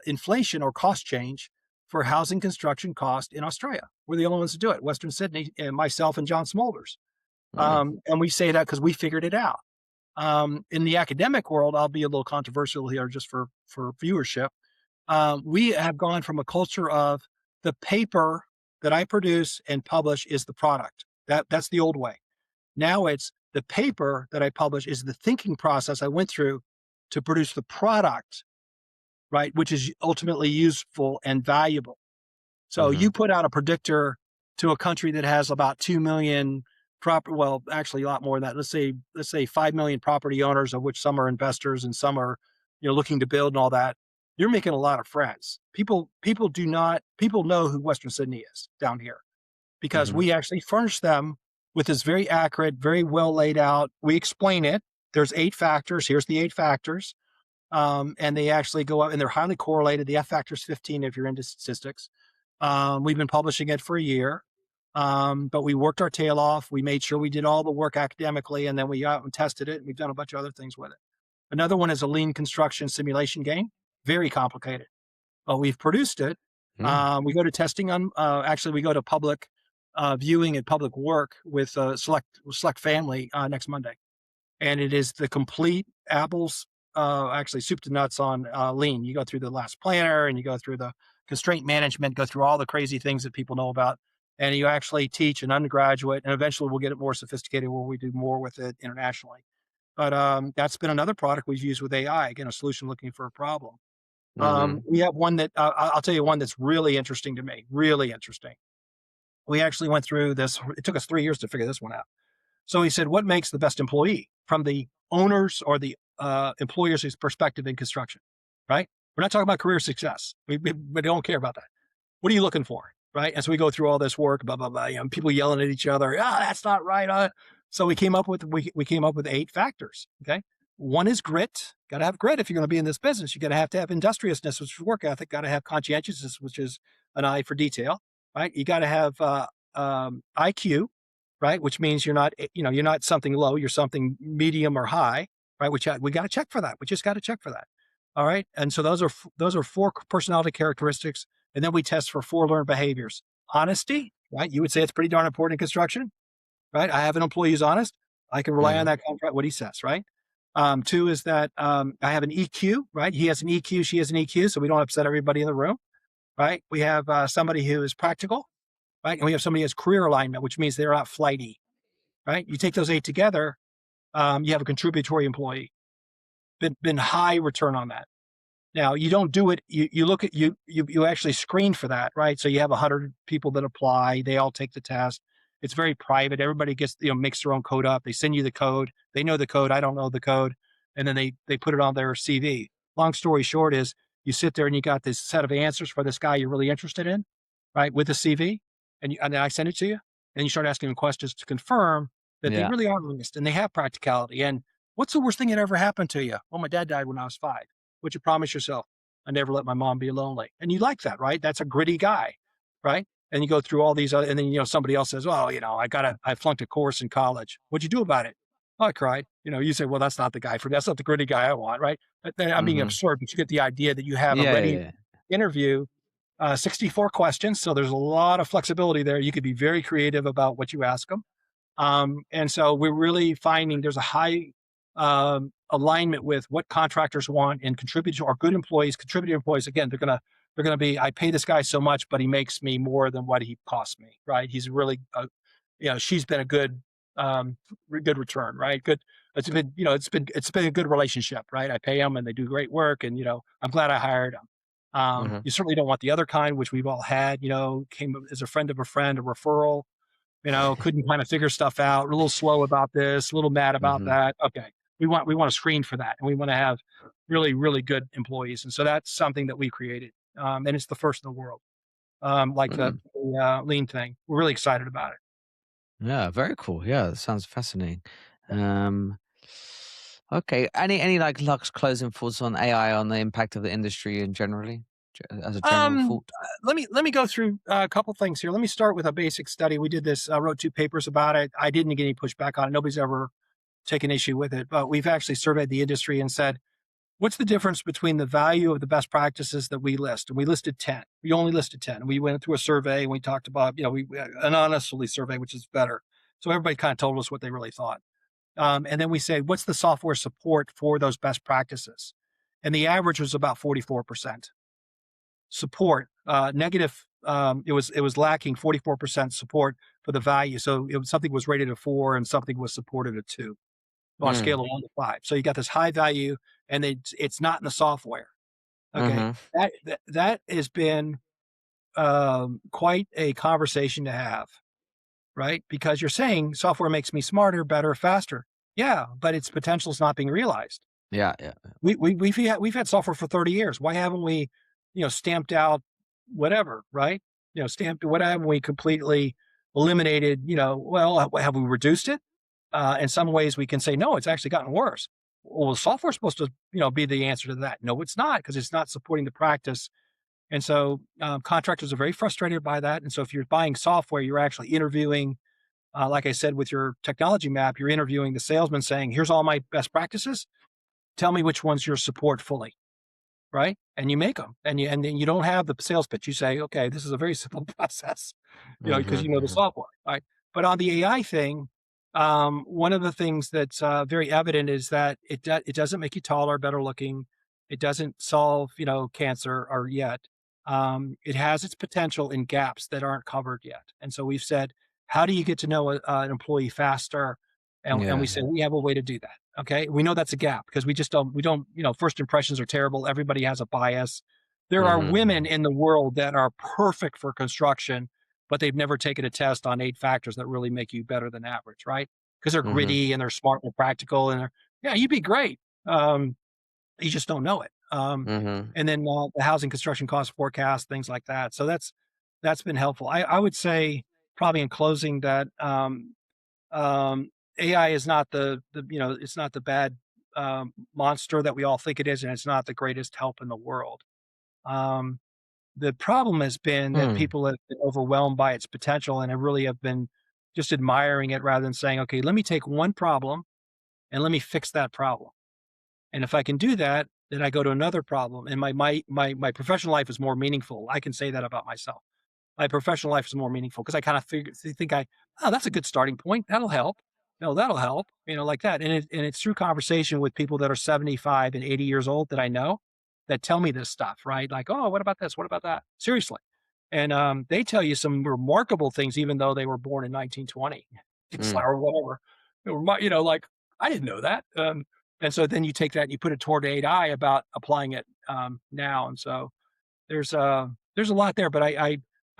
inflation or cost change for housing construction cost in Australia? We're the only ones to do it. Western Sydney, and myself and John Smolders. And we say that because we figured it out. In the academic world, I'll be a little controversial here just for viewership. We have gone from a culture of the paper that I produce and publish is the product. That's the old way. Now it's the paper that I publish is the thinking process I went through to produce the product, right? Which is ultimately useful and valuable. So you put out a predictor to a country that has about 2 million well, actually a lot more than that. Let's say 5 million property owners, of which some are investors and some are, looking to build and all that. You're making a lot of friends. People know who Western Sydney is down here because we actually furnish them with this very accurate, very well laid out. We explain it. There's 8 factors. Here's the 8 factors. And they actually go up and they're highly correlated. The F factor is 15 if you're into statistics. We've been publishing it for a year. But we worked our tail off. We made sure we did all the work academically, and then we out and tested it. And we've done a bunch of other things with it. Another one is a lean construction simulation game. Very complicated, but we've produced it. We go to testing on, actually we go to public viewing and public work with select family next Monday. And it is the complete apples, actually soup to nuts on lean. You go through the last planner and you go through the constraint management, go through all the crazy things that people know about. And you actually teach an undergraduate, and eventually we'll get it more sophisticated where we do more with it internationally. But that's been another product we've used with AI, again, a solution looking for a problem. We have one that, I'll tell you one that's really interesting to me, really interesting. We actually went through this. It took us 3 years to figure this one out. So he said, what makes the best employee from the owners or the employer's perspective in construction, right? We're not talking about career success. We don't care about that. What are you looking for? Right. And so we go through all this work, blah, blah, blah, people yelling at each other. That's not right. So we came up with 8 factors. Okay. One is grit. Got to have grit if you're going to be in this business. You got to have industriousness, which is work ethic. Got to have conscientiousness, which is an eye for detail. Right. You got to have IQ, right, which means you're not something low. You're something medium or high. Right. Which we got to check for that. We just got to check for that. All right. And so those are 4 personality characteristics. And then we test for 4 learned behaviors. Honesty, right? You would say it's pretty darn important in construction, right? I have an employee who's honest. I can rely on that contract, what he says, right? 2 is that I have an EQ, right? He has an EQ, she has an EQ, so we don't upset everybody in the room, right? We have somebody who is practical, right? And we have somebody who has career alignment, which means they're not flighty, right? You take those 8 together, you have a contributory employee. Been high return on that. Now you don't do it. You look at you actually screen for that, right? So you have 100 people that apply. They all take the test. It's very private. Everybody gets makes their own code up. They send you the code. They know the code. I don't know the code, and then they put it on their CV. Long story short is you sit there and you got this set of answers for this guy you're really interested in, right? With the CV, and then I send it to you, and you start asking them questions to confirm that they really are honest and they have practicality. And what's the worst thing that ever happened to you? Well, my dad died when I was 5. Would you promise yourself? I never let my mom be lonely. And you like that, right? That's a gritty guy, right? And you go through all these, and then, somebody else says, oh, I flunked a course in college. What'd you do about it? Oh, I cried. You say, well, that's not the guy for me. That's not the gritty guy I want, right? I'm being absurd, but you get the idea that you have a ready interview, 64 questions. So there's a lot of flexibility there. You could be very creative about what you ask them. And so we're really finding there's a high alignment with what contractors want and contributors or good employees, contributing employees. Again, they're gonna be. I pay this guy so much, but he makes me more than what he costs me. Right? He's really, she's been a good return. Right? Good. It's been a good relationship. Right? I pay them and they do great work, and I'm glad I hired them. You certainly don't want the other kind, which we've all had. Came as a friend of a friend, a referral. Couldn't kind of figure stuff out, a little slow about this, a little mad about that. Okay. We want to screen for that. And we want to have really, really good employees. And so that's something that we created. And it's the first in the world. The lean thing. We're really excited about it. Yeah, very cool. Yeah, that sounds fascinating. Okay. Any closing thoughts on AI on the impact of the industry and generally? as a general thought? Let me go through a couple things here. Let me start with a basic study. We did this. I wrote 2 papers about it. I didn't get any pushback on it. Nobody's ever taken issue with it, but we've actually surveyed the industry and said, what's the difference between the value of the best practices that we list? And we listed 10. We only listed 10. We went through a survey and we talked about, we anonymously survey, which is better. So everybody kind of told us what they really thought. And then we say, what's the software support for those best practices? And the average was about 44%. Support, negative, it was lacking 44% support for the value. So something was rated a 4 and something was supported a 2 on a scale of 1 to 5. So you got this high value and it's not in the software. Okay. That has been quite a conversation to have, right? Because you're saying software makes me smarter, better, faster. Yeah, but its potential is not being realized. Yeah. We've had software for 30 years. Why haven't we, stamped out whatever, right? What haven't we completely eliminated? Well, have we reduced it? In some ways we can say, no, it's actually gotten worse. Well, software's supposed to, be the answer to that. No, it's not, because it's not supporting the practice. And so contractors are very frustrated by that. And so if you're buying software, you're actually interviewing, like I said, with your technology map, you're interviewing the salesman saying, here's all my best practices. Tell me which ones you support fully, right? And you make them, and then you don't have the sales pitch. You say, okay, this is a very simple process, because you know the software, right? But on the AI thing, one of the things that's very evident is that it doesn't make you taller, better looking. It doesn't solve, cancer or yet. It has its potential in gaps that aren't covered yet. And so we've said, how do you get to know an employee faster? And we say, we have a way to do that. Okay. We know that's a gap because we don't, first impressions are terrible. Everybody has a bias. There are women in the world that are perfect for construction, but they've never taken a test on 8 factors that really make you better than average, right? Because they're gritty and they're smart and practical and you'd be great. You just don't know it. And then the housing construction cost forecast, things like that. So that's been helpful. I would say probably in closing that AI is not it's not the bad monster that we all think it is, and it's not the greatest help in the world. The problem has been that people have been overwhelmed by its potential and really have been just admiring it rather than saying, okay, let me take one problem and let me fix that problem. And if I can do that, then I go to another problem. And my professional life is more meaningful. I can say that about myself. My professional life is more meaningful because I kind of think that's a good starting point. That'll help. That'll help, like that. And it's through conversation with people that are 75 and 80 years old that I know that tell me this stuff, right? Like, oh, what about this? What about that? Seriously. And they tell you some remarkable things, even though they were born in 1920 or whatever. Like, I didn't know that. And so then you take that and you put it toward AI about applying it now. And so there's a lot there, but I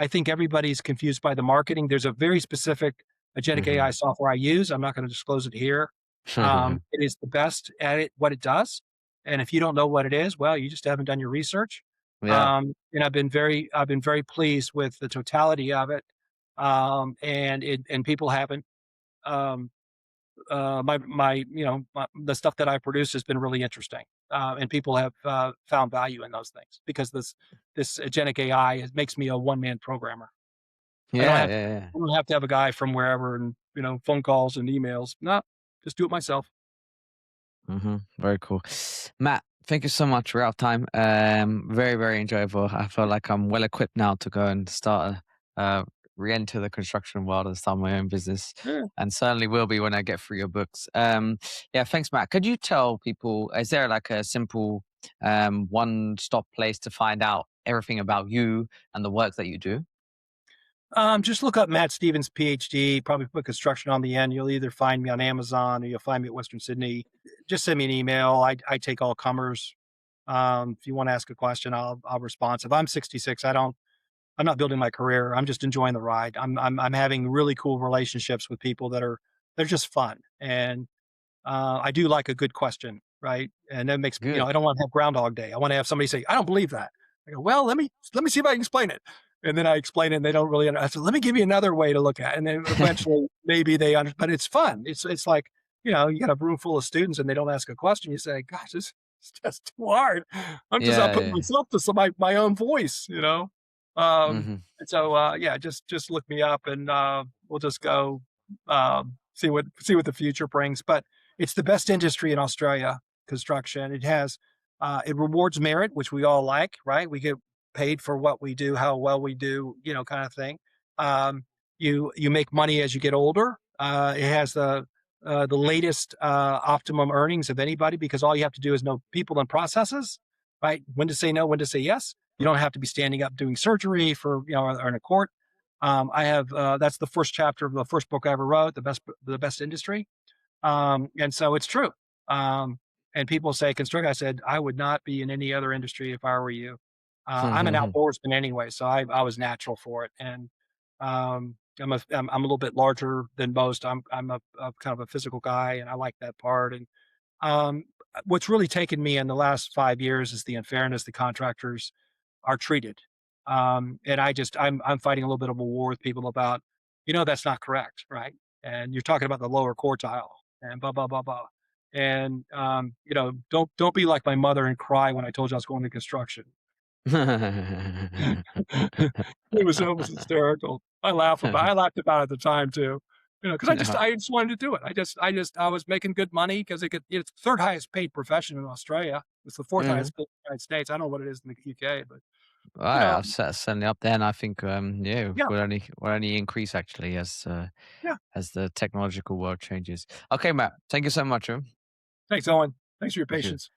think everybody's confused by the marketing. There's a very specific agentic AI software I use. I'm not going to disclose it here. It is the best at it, what it does. And if you don't know what it is, well, you just haven't done your research. Yeah. And I've been very pleased with the totality of it. And people haven't, the stuff that I produce has been really interesting. And people have found value in those things because this agentic AI makes me a one-man programmer. I don't have to have a guy from wherever and, phone calls and emails. No, just do it myself. Very cool. Matt, thank you so much. We're out of time. Very, very enjoyable. I feel like I'm well equipped now to go and start re-enter the construction world and start my own business. Yeah. And certainly will be when I get through your books. Thanks, Matt. Could you tell people, is there like a simple one-stop place to find out everything about you and the work that you do? Just look up Matt Stevens, PhD, probably put construction on the end. You'll either find me on Amazon or you'll find me at Western Sydney. Just send me an email. I take all comers. If you want to ask a question, I'll respond. If I'm 66, I'm not building my career. I'm just enjoying the ride. I'm having really cool relationships with people they're just fun. And I do like a good question, right? And that makes me, I don't want to have Groundhog Day. I want to have somebody say, I don't believe that. I go, well, let me see if I can explain it. And then I explain it and they don't really understand. So let me give you another way to look at it. And then eventually maybe they understand, but it's fun. It's like, you got a room full of students and they don't ask a question. You say, gosh, It's just too hard. I'm just Yeah, outputting yeah. myself to my own voice, you know? Um, Mhm. and so, yeah, just look me up and, we'll just go, see what the future brings. But it's the best industry in Australia, construction. It has, it rewards merit, which we all like, right? We get paid for what we do, how well we do, kind of thing. Um, you make money as you get older. It has the latest optimum earnings of anybody because all you have to do is know people and processes, right? When to say no, when to say yes. You don't have to be standing up doing surgery for or in a court. I have that's the first chapter of the first book I ever wrote, the best industry, and so it's true. Um, and people say construction. I said I would not be in any other industry if I were you. I'm an outdoorsman anyway, so I was natural for it, and I'm a little bit larger than most. I'm a kind of a physical guy, and I like that part. And um, what's really taken me in the last 5 years is the unfairness the contractors are treated. And I'm fighting a little bit of a war with people about, that's not correct, right? And you're talking about the lower quartile and blah blah blah blah. And don't be like my mother and cry when I told you I was going to construction. It was hysterical. I laughed about it at the time too, because Yeah. I just wanted to do it. I was making good money because it's the third highest paid profession in Australia. It's the fourth Mhm. highest paid in the United States. I don't know what it is in the UK, but you Right, know, I've certainly up there, and I think yeah, yeah, will only increase actually yeah. as the technological world changes. Okay, Matt, thank you so much. Thanks, Owen. Thanks for your Thank you. patience.